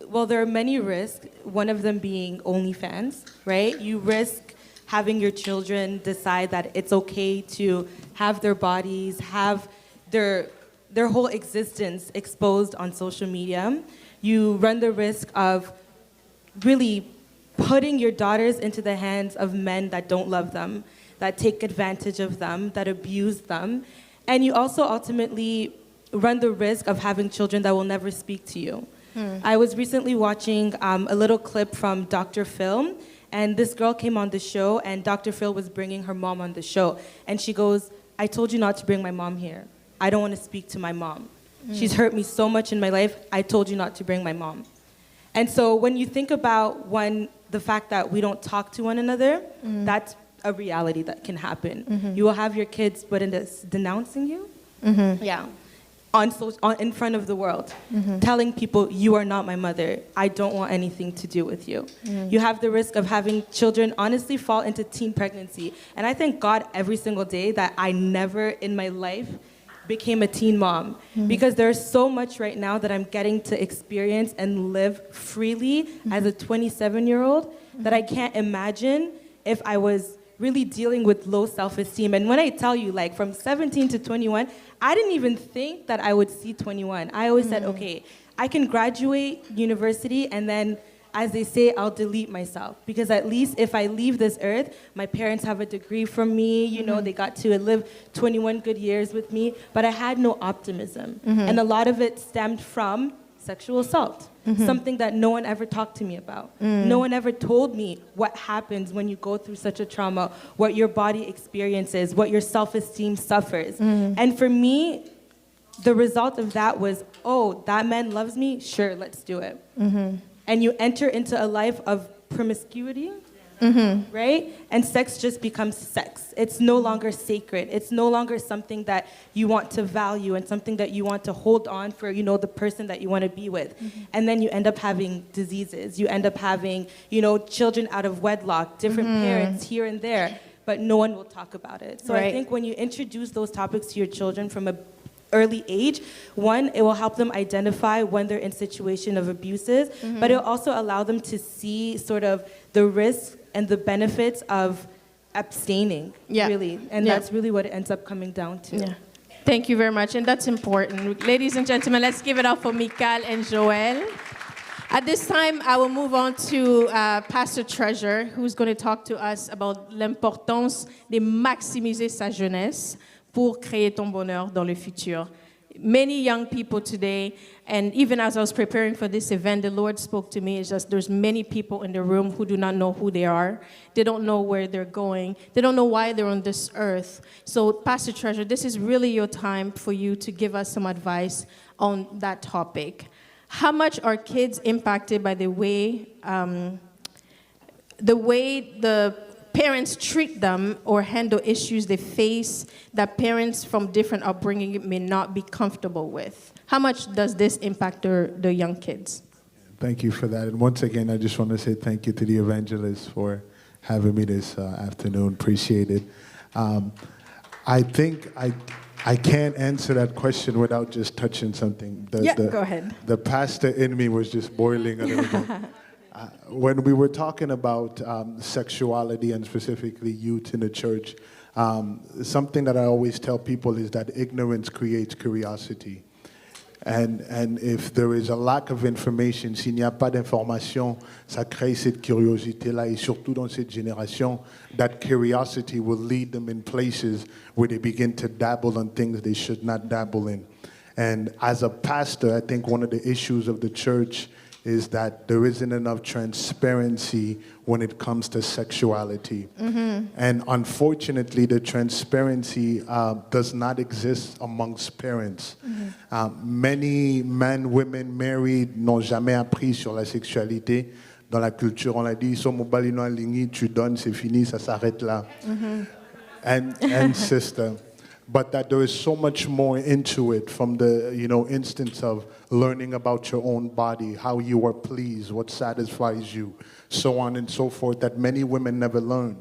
Well, there are many risks, one of them being OnlyFans, right? You risk having your children decide that it's okay to have their bodies, have their whole existence exposed on social media. You run the risk of really putting your daughters into the hands of men that don't love them, that take advantage of them, that abuse them. And you also ultimately run the risk of having children that will never speak to you. I was recently watching a little clip from Dr. Phil, and this girl came on the show, and Dr. Phil was bringing her mom on the show. And she goes, I told you not to bring my mom here. I don't want to speak to my mom. She's hurt me so much in my life. I told you not to bring my mom. And so when you think about the fact that we don't talk to one another, that's a reality that can happen. You will have your kids, but in this denouncing you, yeah, in front of the world, telling people you are not my mother. I don't want anything to do with you. You have the risk of having children honestly fall into teen pregnancy. And I thank God every single day that I never in my life became a teen mom, because there's so much right now that I'm getting to experience and live freely as a 27-year-old that I can't imagine if I was really dealing with low self-esteem. And when I tell you, like, from 17 to 21, I didn't even think that I would see 21. I always said, okay, I can graduate university and then, as they say, I'll delete myself. Because at least if I leave this earth, my parents have a degree from me, you know, they got to live 21 good years with me, but I had no optimism. And a lot of it stemmed from sexual assault, something that no one ever talked to me about. No one ever told me what happens when you go through such a trauma, what your body experiences, what your self-esteem suffers. And for me, the result of that was, oh, that man loves me? Sure, let's do it. And you enter into a life of promiscuity, right? And sex just becomes sex. It's no longer sacred. It's no longer something that you want to value and something that you want to hold on for, you know, the person that you want to be with. And then you end up having diseases. You end up having, you know, children out of wedlock, different parents here and there, but no one will talk about it. So I think when you introduce those topics to your children from a early age, one, it will help them identify when they're in situation of abuses, but it'll also allow them to see sort of the risks and the benefits of abstaining, really. And that's really what it ends up coming down to. Thank you very much, and that's important. Ladies and gentlemen, let's give it up for Mikal and Joël. At this time, I will move on to Pastor Treasure, who's going to talk to us about l'importance de maximiser sa jeunesse pour créer ton bonheur dans le futur. Many young people today, and even as I was preparing for this event, the Lord spoke to me. It's just there's many people in the room who do not know who they are. They don't know where they're going. They don't know why they're on this earth. So, Pastor Treasure, this is really your time for you to give us some advice on that topic. How much are kids impacted by the way the parents treat them or handle issues they face that parents from different upbringing may not be comfortable with? How much does this impact the young kids? Thank you for that. And once again, I just want to say thank you to the evangelists for having me this afternoon. Appreciate it. I think I can't answer that question without just touching something. Go ahead. The pastor in me was just boiling a little bit. When we were talking about sexuality and specifically youth in the church, something that I always tell people is that ignorance creates curiosity. And if there is a lack of information, s'il n'y a pas d'information, ça crée cette curiosité-là. Et surtout dans cette génération, that curiosity will lead them in places where they begin to dabble in things they should not dabble in. And as a pastor, I think one of the issues of the church is that there isn't enough transparency when it comes to sexuality. Mm-hmm. And unfortunately, the transparency does not exist amongst parents. Mm-hmm. Many men, women married n'ont jamais appris sur la sexualité. Dans la culture, on l'a dit, so mobalino aligné, tu donnes, c'est fini, ça s'arrête là. Mm-hmm. And sister. But that there is so much more into it, from the instance of learning about your own body, how you are pleased, what satisfies you, so on and so forth, that many women never learn.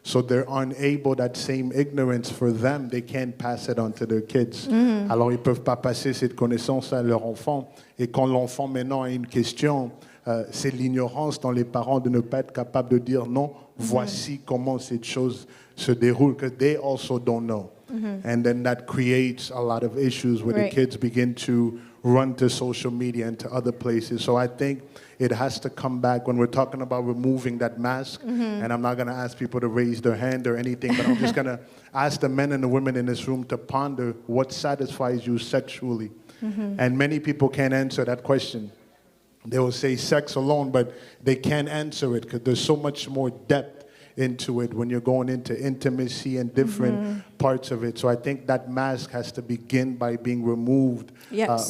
So they're unable, that same ignorance for them, they can't pass it on to their kids. Mm. Alors ils peuvent pas passer cette connaissance à leur enfant. Et quand l'enfant maintenant a une question, c'est l'ignorance dans les parents de ne pas être capable de dire non, voici comment cette chose se déroule, because they also don't know. Mm-hmm. And then that creates a lot of issues where the kids begin to run to social media and to other places. So I think it has to come back when we're talking about removing that mask. Mm-hmm. And I'm not going to ask people to raise their hand or anything, but I'm just going to ask the men and the women in this room to ponder what satisfies you sexually. Mm-hmm. And many people can't answer that question. They will say sex alone, but they can't answer it because there's so much more depth into it when you're going into intimacy and different parts of it. So I think that mask has to begin by being removed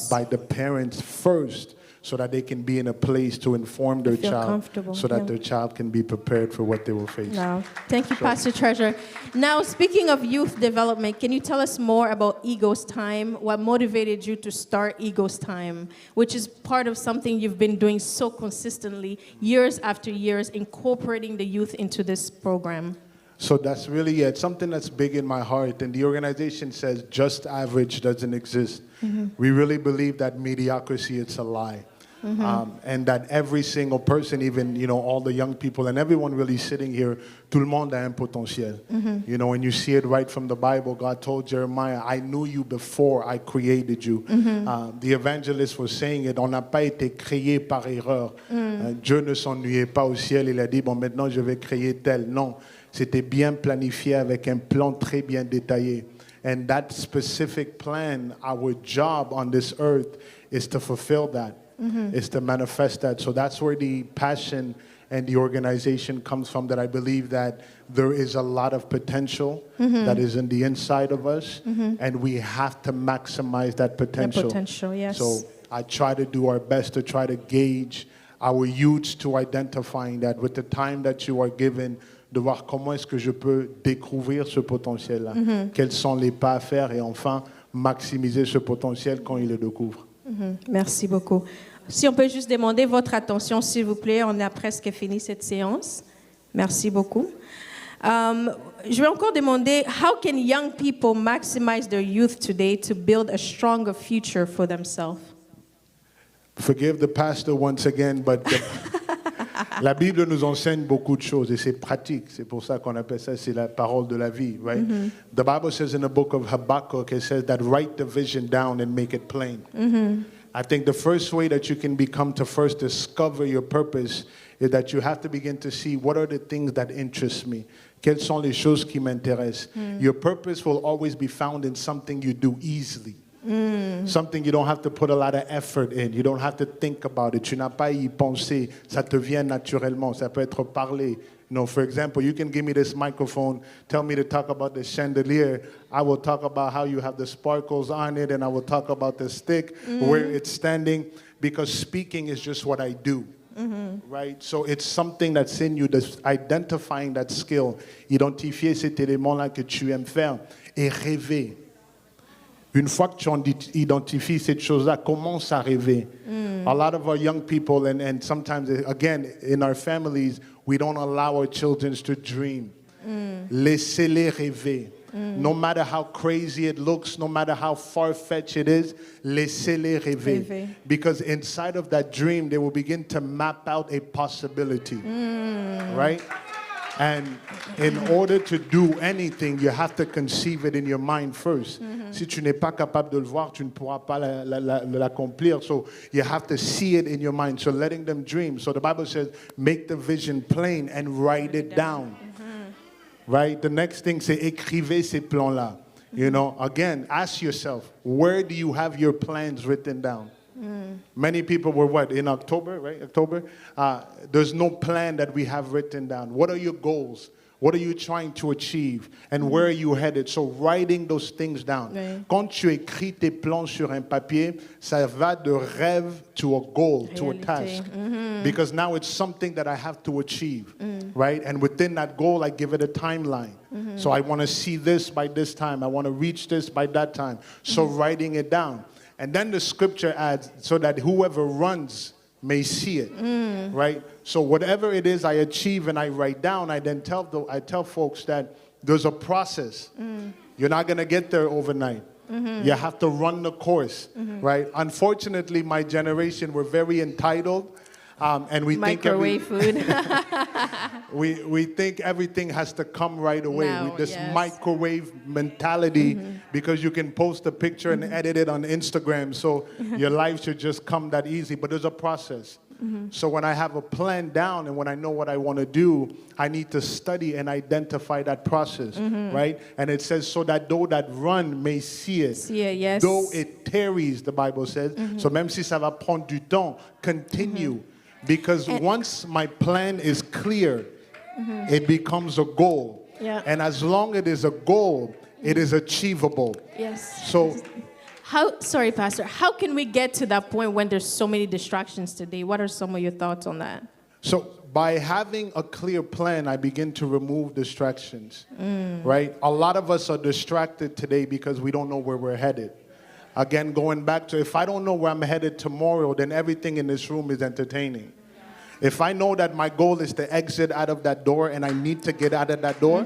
by the parents first, so that they can be in a place to inform their child, so that their child can be prepared for what they will face. No. Thank you, Pastor Treasure. Now, speaking of youth development, can you tell us more about Ego's Time? What motivated you to start Ego's Time, which is part of something you've been doing so consistently, years after years, incorporating the youth into this program? So that's really it. Something that's big in my heart. And the organization says just average doesn't exist. Mm-hmm. We really believe that mediocrity, it's a lie. Mm-hmm. And that every single person, even, all the young people and everyone really sitting here, tout le monde a un potentiel. Mm-hmm. And you see it right from the Bible. God told Jeremiah, I knew you before I created you. Mm-hmm. The evangelist was saying it, on n'a pas été créé par erreur. Dieu ne s'ennuyait pas au ciel, il a dit, bon, maintenant je vais créer tel. Non, c'était bien planifié avec un plan très bien détaillé. And that specific plan, our job on this earth is to fulfill that. Mm-hmm. Is to manifest that. So that's where the passion and the organization comes from, that I believe that there is a lot of potential that is in the inside of us, and we have to maximize that potential. The potential, yes. So I try to do our best to try to gauge our youths to identifying that with the time that you are given, de voir comment est-ce que je peux découvrir ce potentiel-là. Quels sont les pas à faire, et enfin maximiser ce potentiel quand il le découvre. Merci beaucoup. Si on peut juste demander votre attention, s'il vous plaît, on a presque fini cette séance. Merci beaucoup. Je vais encore demander, how can young people maximize their youth today to build a stronger future for themselves? Forgive the pastor once again, but la Bible nous enseigne beaucoup de choses et c'est pratique. C'est pour ça qu'on appelle ça, c'est la parole de la vie, right? The Bible says in the book of Habakkuk, it says that write the vision down and make it plain. I think the first way that you can become to first discover your purpose is that you have to begin to see what are the things that interest me. Quelles sont les choses qui m'intéressent? Your purpose will always be found in something you do easily. Something you don't have to put a lot of effort in. You don't have to think about it. Tu n'as pas à y penser. Ça te vient naturellement. Ça peut être parlé. You know, for example, you can give me this microphone, tell me to talk about the chandelier. I will talk about how you have the sparkles on it, and I will talk about the stick, where it's standing, because speaking is just what I do. Right? So it's something that's in you, that's identifying that skill, identifier cet élément-là que tu aimes faire et rêver. Une fois que tu identifies cette chose-là, commence à rêver. A lot of our young people, and sometimes, again, in our families, we don't allow our children to dream. Laissez-les rêver. No matter how crazy it looks, no matter how far-fetched it is, laissez-les rêver. Because inside of that dream, they will begin to map out a possibility. Right? And in order to do anything, you have to conceive it in your mind first. Si tu n'es pas capable de le voir, tu ne pourras pas l'accomplir. So you have to see it in your mind. So letting them dream. So the Bible says, make the vision plain and write it down. Right? The next thing, c'est écrivez ces plans-là. You know, again, ask yourself, where do you have your plans written down? Many people were what? In October, right? October? There's no plan that we have written down. What are your goals? What are you trying to achieve? And where are you headed? So writing those things down. Right. Quand tu écris tes plans sur un papier, ça va de rêve to a goal, to a task. Because now it's something that I have to achieve, right? And within that goal, I give it a timeline. So I want to see this by this time. I want to reach this by that time. So writing it down. And then the scripture adds, so that whoever runs may see it, right? So whatever it is I achieve and I write down, I then tell folks that there's a process. You're not going to get there overnight. You have to run the course, right? Unfortunately, my generation, we're very entitled. And we Microwave food. we think everything has to come right away Now, with this yes. microwave mentality, because you can post a picture and edit it on Instagram, so your life should just come that easy. But there's a process. So when I have a plan down and when I know what I want to do, I need to study and identify that process, right? And it says, so that though that run may see it, Yes. though it tarries, the Bible says. So même si ça va prendre du temps, continue. Because once my plan is clear, it becomes a goal. Yeah. And as long as it is a goal, it is achievable. Yes. So Sorry, Pastor, how can we get to that point when there's so many distractions today? What are some of your thoughts on that? So by having a clear plan, I begin to remove distractions, right? A lot of us are distracted today because we don't know where we're headed. Again, going back to, if I don't know where I'm headed tomorrow, then everything in this room is entertaining. If I know that my goal is to exit out of that door and I need to get out of that door,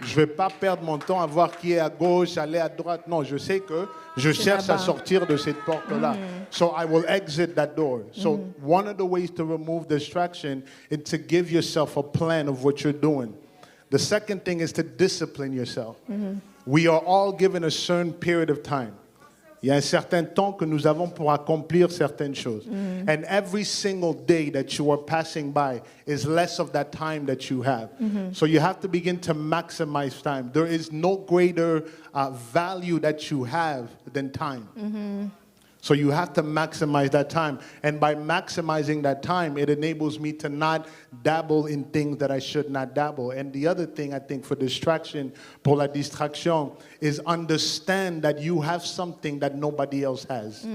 je vais pas perdre mon temps à voir qui est à gauche, aller à droite. Non, je sais que je cherche à sortir de cette porte-là. So I will exit that door. So one of the ways to remove distraction is to give yourself a plan of what you're doing. The second thing is to discipline yourself. We are all given a certain period of time. Il y a un certain temps que nous avons pour accomplir certaines choses. And every single day that you are passing by is less of that time that you have. So you have to begin to maximize time. There is no greater value that you have than time. So you have to maximize that time. And by maximizing that time, it enables me to not dabble in things that I should not dabble. And the other thing, I think, for distraction, pour la distraction, is understand that you have something that nobody else has.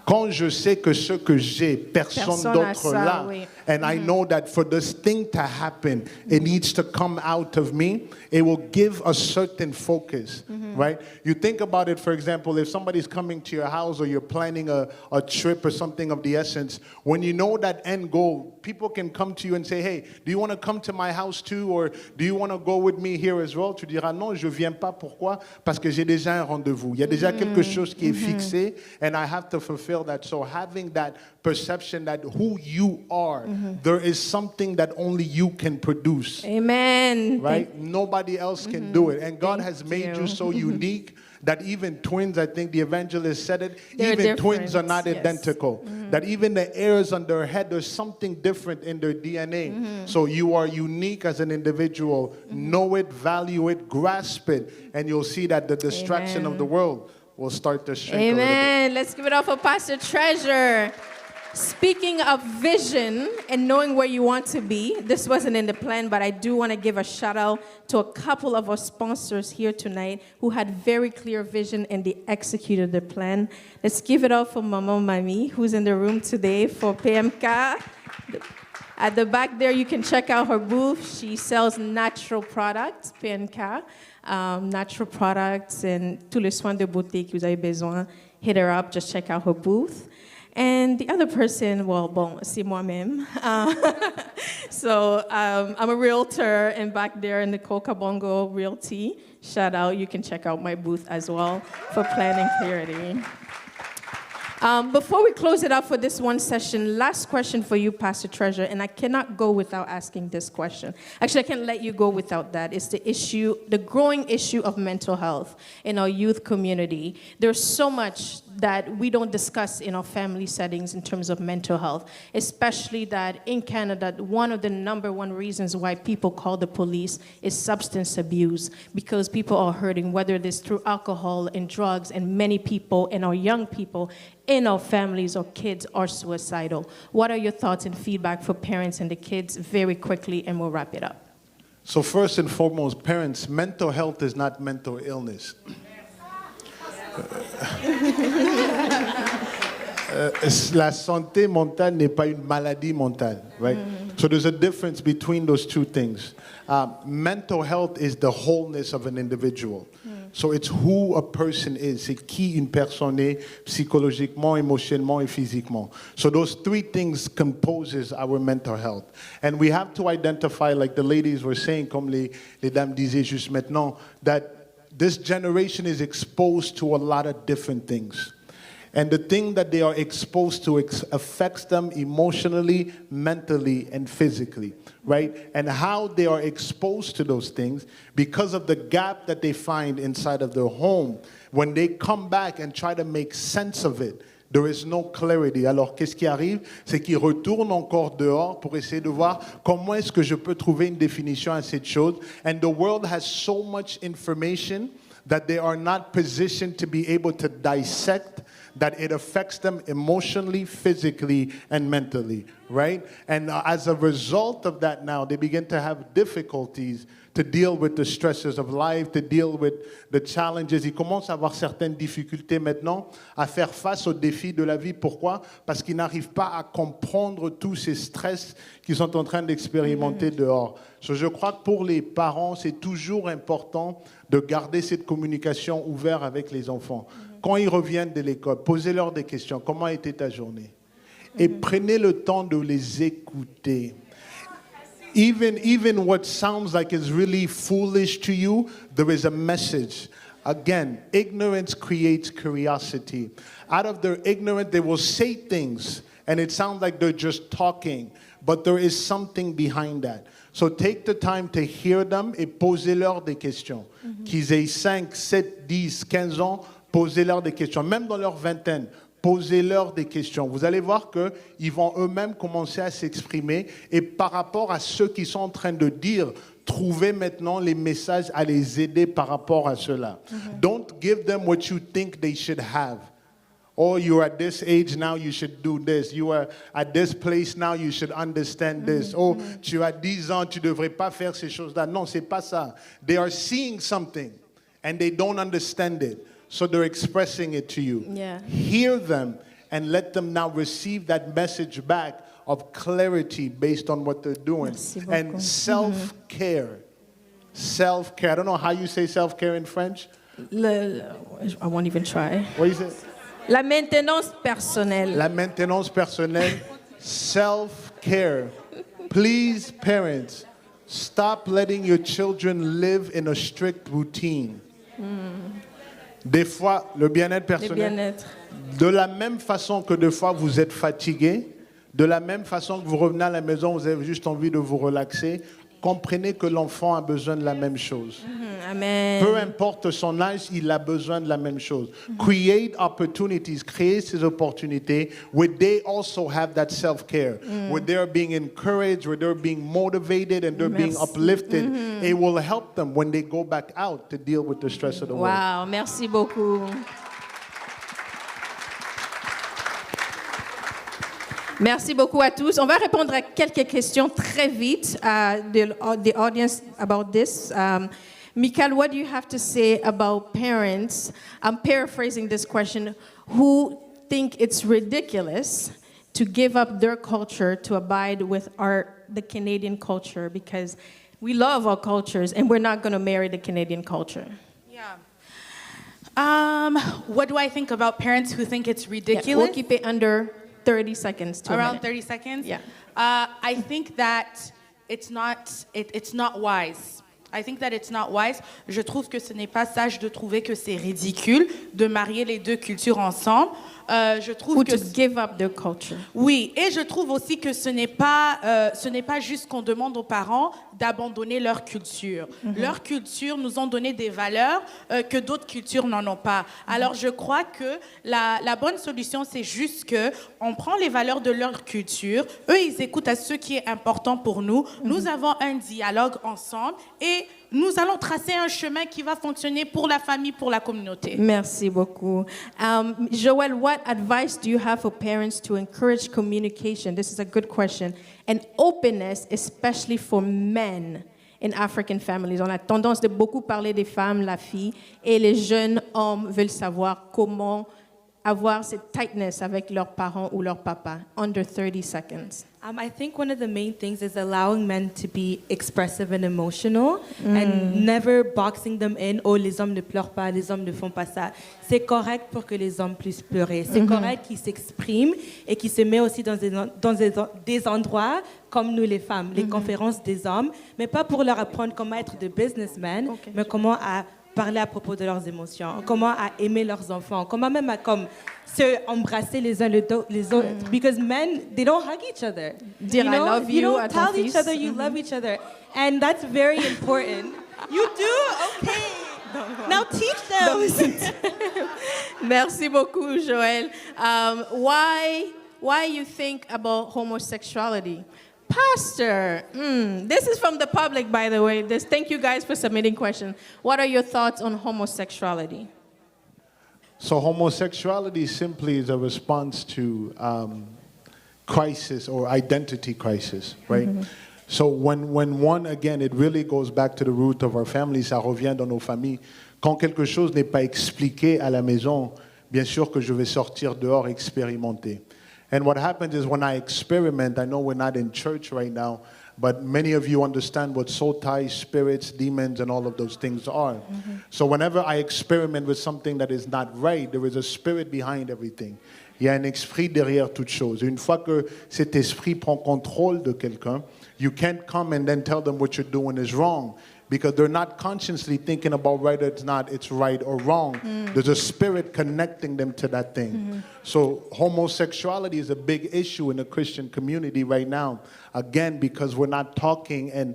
Quand je sais que ce que j'ai, personne d'autre là, oui. and I know that for this thing to happen, it needs to come out of me, it will give a certain focus, right? You think about it, for example, if somebody's coming to your house or you're planning a trip or something of the essence, when you know that end goal, people can come to you and say, hey, do you want to come to my house too? Or do you want to go with me here as well? Tu diras, non, je viens pas. Pourquoi? Parce que j'ai déjà un rendezvous. Il y a déjà quelque chose qui est fixé, and I have to fulfill that. So having that perception that who you are, there is something that only you can produce. Amen. Right? Nobody else can do it. And God has made you so unique that even twins, I think the evangelist said it, They're even twins are different, not yes. identical. That even the hairs on their head, there's something different in their DNA. So you are unique as an individual. Know it, value it, grasp it, and you'll see that the distraction of the world will start to shrink a little bit. Amen. Let's give it up for Pastor Treasure. Speaking of vision and knowing where you want to be, this wasn't in the plan, but I do want to give a shout out to a couple of our sponsors here tonight who had very clear vision and they executed the plan. Let's give it up for Maman Mami, who's in the room today for PMK. At the back there, you can check out her booth. She sells natural products, PMK, natural products and tous les soins de beauté que vous avez besoin. Hit her up, just check out her booth. And the other person, well, bon, c'est moi-même. So I'm a realtor, and back there in the Kabongo Realty, shout out, you can check out my booth as well for planning clarity. Before we close it up for this one session, last question for you, Pastor Treasure, and I cannot go without asking this question. Actually, I can't let you go without that. It's the growing issue of mental health in our youth community. There's so much that we don't discuss in our family settings in terms of mental health, especially that in Canada, one of the number one reasons why people call the police is substance abuse, because people are hurting, whether it is through alcohol and drugs, and many people and our young people in our families or kids are suicidal. What are your thoughts and feedback for parents and the kids very quickly, and we'll wrap it up. So first and foremost, parents, mental health is not mental illness. La santé mentale n'est pas une maladie mentale, right? So there's a difference between those two things. Mental health is the wholeness of an individual. So it's who a person is. C'est qui une personne est psychologiquement, émotionnellement, et physiquement. So those three things composes our mental health. And we have to identify, like the ladies were saying, comme les dames disaient juste maintenant, that this generation is exposed to a lot of different things. And the thing that they are exposed to affects them emotionally, mentally, and physically, right? And how they are exposed to those things, because of the gap that they find inside of their home, when they come back and try to make sense of it, there is no clarity. Alors, qu'est-ce qui arrive? C'est qu'ils retournent encore dehors pour essayer de voir comment est-ce que je peux trouver une définition à cette chose. And the world has so much information that they are not positioned to be able to dissect, that it affects them emotionally, physically, and mentally, right? And as a result of that now, they begin to have difficulties to deal with the stresses of life, to deal with the challenges. Ils commencent à avoir certaines difficultés maintenant à faire face aux défis de la vie. Pourquoi? Parce qu'ils n'arrivent pas à comprendre tous ces stress qu'ils sont en train d'expérimenter dehors. So, je crois que pour les parents, c'est toujours important de garder cette communication ouverte avec les enfants. Quand ils reviennent de l'école, posez-leur des questions. Comment a été ta journée? Et prenez le temps de les écouter. Even what sounds like is really foolish to you, there is a message. Again, ignorance creates curiosity. Out of their ignorance, they will say things, and it sounds like they're just talking, but there is something behind that. So take the time to hear them et posez-leur des questions. Qu'ils aient 5, 7, 10, 15 ans, posez-leur des questions. Même dans leur vingtaine, posez-leur des questions. Vous allez voir qu'ils vont eux-mêmes commencer à s'exprimer. Et par rapport à ce qu'ils sont en train de dire, trouvez maintenant les messages à les aider par rapport à cela. Don't give them what you think they should have. Oh, you're at this age now, you should do this. You are at this place now, you should understand this. Oh, tu as 10 ans, tu ne devrais pas faire ces choses-là. Non, c'est pas ça. They are seeing something and they don't understand it. So they're expressing it to you. Yeah. Hear them and let them now receive that message back of clarity based on what they're doing. And self-care. Self-care. I don't know how you say self-care in French. I won't even try. What is it? La maintenance personnelle. La maintenance personnelle. Self-care. Please, parents, stop letting your children live in a strict routine. Des fois, le bien-être personnel, de la même façon que des fois vous êtes fatigué, de la même façon que vous revenez à la maison, vous avez juste envie de vous relaxer, comprenez que l'enfant a besoin de la même chose. Amen. Peu importe son âge, il a besoin de la même chose. Create opportunities, créer ces opportunités where they also have that self-care, where they're being encouraged, where they're being motivated and they're being uplifted. It will help them when they go back out to deal with the stress of the world. Wow, merci beaucoup. Merci beaucoup à tous. On va répondre à quelques questions très vite the audience about this. Michael, what do you have to say about parents? I'm paraphrasing this question, who think it's ridiculous to give up their culture to abide with the Canadian culture, because we love our cultures and we're not going to marry the Canadian culture. Yeah. What do I think about parents who think it's Yeah, ridiculous? we'll keep it under 30 seconds to a Around minute. 30 seconds? Yeah. I think that it's not wise. I think that it's not wise. Je trouve que ce n'est pas sage de trouver que c'est ridicule de marier les deux cultures ensemble. Je trouve Who que to give up their culture. oui, et je trouve aussi que ce n'est pas juste qu'on demande aux parents d'abandonner leur culture. Leur culture nous ont donné des valeurs que d'autres cultures n'en ont pas. Alors je crois que la bonne solution, c'est juste que on prend les valeurs de leur culture, eux ils écoutent à ce qui est important pour nous, nous avons un dialogue ensemble et nous allons tracer un chemin qui va fonctionner pour la famille, pour la communauté. Merci beaucoup. Joel, what advice do you have for parents to encourage communication? This is a good question. And openness, especially for men in African families. On a tendance de beaucoup parler des femmes, la fille, et les jeunes hommes veulent savoir comment avoir cette tightness avec leurs parents ou leur papa. Under 30 seconds. I think one of the main things is allowing men to be expressive and emotional and never boxing them in. Oh, les hommes ne pleurent pas, les hommes ne font pas ça. C'est correct pour que les hommes puissent pleurer. C'est correct qu'ils s'expriment et qu'ils se mettent aussi dans des endroits comme nous les femmes, les conférences des hommes, mais pas pour leur apprendre comment être des businessmen, mais comment à parler à propos de leurs émotions, comment à aimer leurs enfants, comment même à comme se embrasser les uns les autres. Because men, they don't hug each other. Dire I love you don't à ton tell each fils. other you love each other. And that's very important. You do? Okay. Now teach them. Merci beaucoup, Joël. Why you think about homosexuality? Pastor, this is from the public, by the way. Thank you guys for submitting questions. What are your thoughts on homosexuality? So homosexuality simply is a response to crisis or identity crisis, right? So when one, again, it really goes back to the root of our family, ça revient dans nos familles. Quand quelque chose n'est pas expliqué à la maison, bien sûr que je vais sortir dehors expérimenter. And what happens is when I experiment, I know we're not in church right now, but many of you understand what soul ties, spirits, demons, and all of those things are. So whenever I experiment with something that is not right, there is a spirit behind everything. Il y a un esprit derrière toute chose. Une fois que cet esprit prend contrôle de quelqu'un, you can't come and then tell them what you're doing is wrong, because they're not consciously thinking about whether it's right or wrong. There's a spirit connecting them to that thing. So homosexuality is a big issue in the Christian community right now. Again, because we're not talking and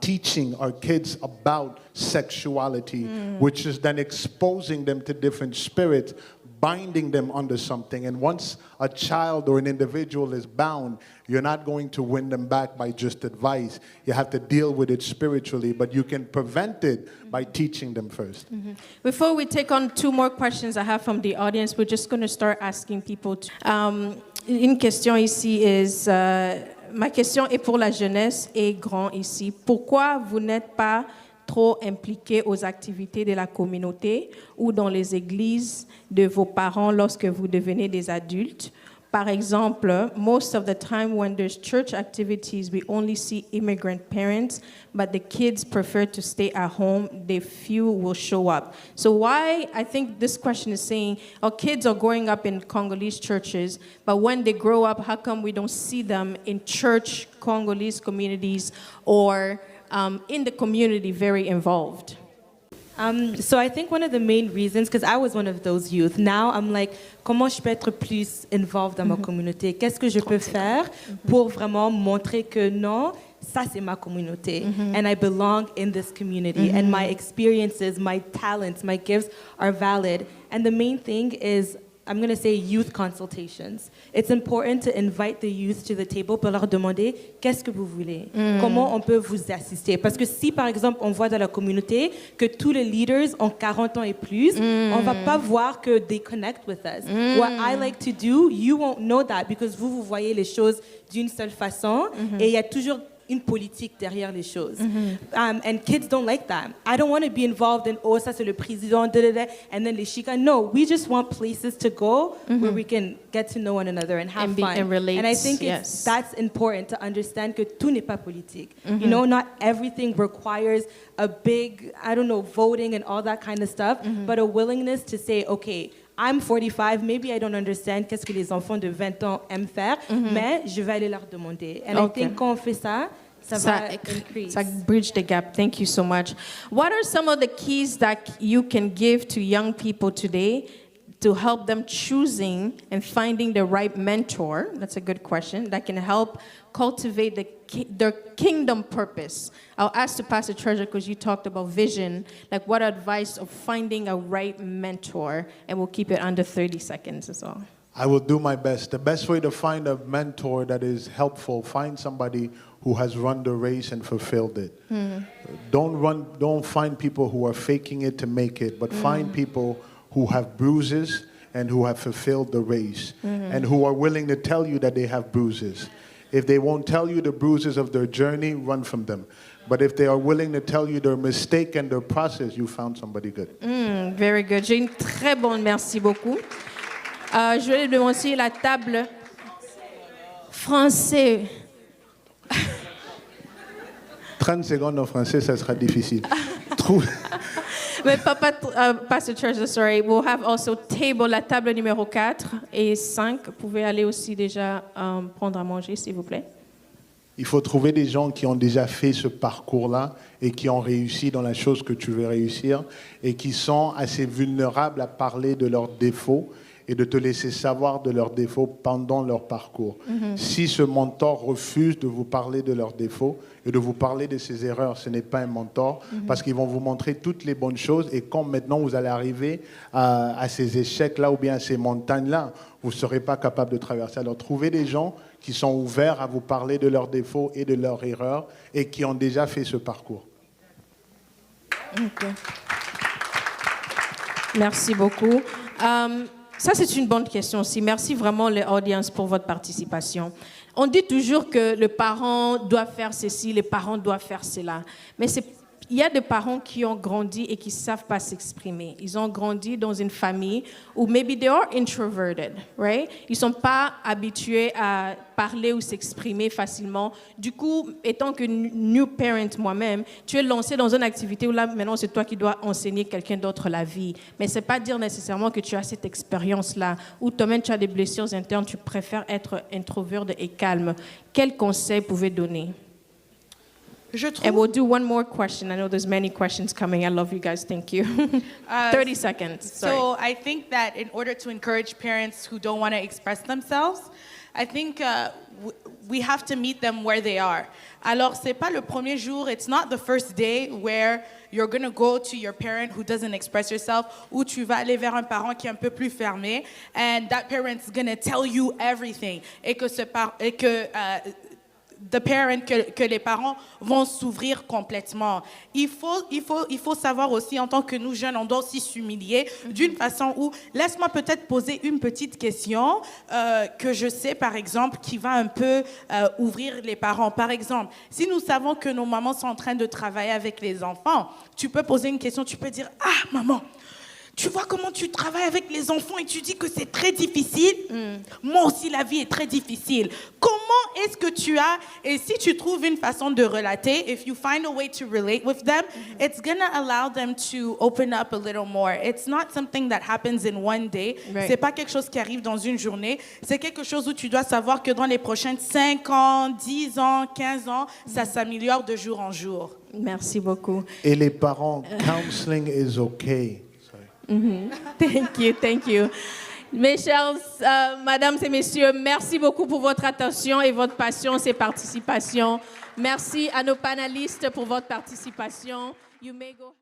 teaching our kids about sexuality, which is then exposing them to different spirits, binding them under something. And once a child or an individual is bound, you're not going to win them back by just advice. You have to deal with it spiritually, but you can prevent it by teaching them first. Before we take on 2 more questions I have from the audience, we're just going to start asking people. Une question ici is, ma question est pour la jeunesse et grand ici. Pourquoi vous n'êtes pas trop impliqués aux activités de la communauté ou dans les églises de vos parents lorsque vous devenez des adultes? Par exemple, most of the time when there's church activities, we only see immigrant parents, but the kids prefer to stay at home. The few will show up. So why, I think this question is saying, our kids are growing up in Congolese churches, but when they grow up, how come we don't see them in church Congolese communities or in the community very involved? So I think one of the main reasons, because I was one of those youth, now I'm like, comment je peux être plus involved dans ma communauté? Qu'est-ce que je peux faire pour vraiment montrer que non, ça c'est ma communauté, and I belong in this community, and my experiences, my talents, my gifts are valid. And the main thing is, I'm going to say youth consultations. It's important to invite the youth to the table pour leur demander qu'est-ce que vous voulez, comment on peut vous assister. Parce que si, par exemple, on voit dans la communauté que tous les leaders ont 40 ans et plus, on va pas voir que they connect with us. What I like to do, you won't know that because vous voyez les choses d'une seule façon et il y a toujours une politique derrière les choses. And kids don't like that. I don't want to be involved in, oh, ça c'est le président, and then les chicanes. No, we just want places to go where we can get to know one another and have fun. And relate, and I think that's important to understand que tout n'est pas politique. You know, not everything requires a big, I don't know, voting and all that kind of stuff, but a willingness to say, okay, I'm 45, maybe I don't understand qu'est-ce que les enfants de 20 ans aiment faire, mais je vais aller leur demander. And I think quand on fait ça, ça va increase. Ça bridge the gap. Thank you so much. What are some of the keys that you can give to young people today to help them choosing and finding the right mentor? That's a good question. That can help cultivate their kingdom purpose. I'll ask to Pastor Treasure because you talked about vision. Like, what advice of finding a right mentor? And we'll keep it under 30 seconds as well. I will do my best. The best way to find a mentor that is helpful, find somebody who has run the race and fulfilled it. Don't find people who are faking it to make it, but find people who have bruises and who have fulfilled the race and who are willing to tell you that they have bruises. If they won't tell you the bruises of their journey, run from them. But if they are willing to tell you their mistake and their process, you found somebody good. Very good. J'ai une très bonne, merci beaucoup. Je vais demander la table français. 30 secondes en français, ça sera difficile. Mais Pastor Treasure, sorry, we'll have also table, la table numéro 4 et 5. Vous pouvez aller aussi déjà prendre à manger, s'il vous plaît. Il faut trouver des gens qui ont déjà fait ce parcours-là et qui ont réussi dans la chose que tu veux réussir et qui sont assez vulnérables à parler de leurs défauts et de te laisser savoir de leurs défauts pendant leur parcours. Si ce mentor refuse de vous parler de leurs défauts et de vous parler de ses erreurs, ce n'est pas un mentor parce qu'ils vont vous montrer toutes les bonnes choses et quand maintenant vous allez arriver à ces échecs-là ou bien à ces montagnes-là, vous ne serez pas capable de traverser. Alors trouvez des gens qui sont ouverts à vous parler de leurs défauts et de leurs erreurs et qui ont déjà fait ce parcours. Okay. Merci beaucoup. Ça, c'est une bonne question aussi. Merci vraiment, les audiences, pour votre participation. On dit toujours que le parent doit faire ceci, les parents doivent faire cela. Mais il y a des parents qui ont grandi et qui ne savent pas s'exprimer. Ils ont grandi dans une famille où maybe they are introverted, right? Ils ne sont pas habitués à parler ou s'exprimer facilement. Du coup, étant que new parent moi-même, tu es lancé dans une activité où là, maintenant, c'est toi qui dois enseigner quelqu'un d'autre la vie. Mais ce n'est pas dire nécessairement que tu as cette expérience-là, où toi-même tu as des blessures internes, tu préfères être introvert et calme. Quel conseil pouvez-vous donner? And we'll do one more question. I know there's many questions coming. I love you guys. Thank you. 30 seconds. Sorry. So I think that in order to encourage parents who don't want to express themselves, I think we have to meet them where they are. Alors, c'est pas le premier jour. It's not the first day where you're going to go to your parent who doesn't express yourself, ou tu vas aller vers un parent qui est un peu plus fermé, and that parent's going to tell you everything. Et que que les parents vont s'ouvrir complètement. Il faut savoir aussi, en tant que nous jeunes, on doit aussi s'humilier d'une façon où, laisse-moi peut-être poser une petite question que je sais, par exemple, qui va un peu ouvrir les parents. Par exemple, si nous savons que nos mamans sont en train de travailler avec les enfants, tu peux poser une question, tu peux dire « Ah, maman, tu vois comment tu travailles avec les enfants et tu dis que c'est très difficile. Moi aussi, la vie est très difficile. Comment est-ce que tu as... Et si tu trouves une façon de relater, if you find a way to relate with them, it's going to allow them to open up a little more. It's not something that happens in one day. Right. C'est pas quelque chose qui arrive dans une journée. C'est quelque chose où tu dois savoir que dans les prochaines 5 ans, 10 ans, 15 ans, ça s'améliore de jour en jour. Merci beaucoup. Et les parents, counseling is okay. Thank you. Mes chers mesdames et messieurs, merci beaucoup pour votre attention et votre patience et participation. Merci à nos panélistes pour votre participation. You may go...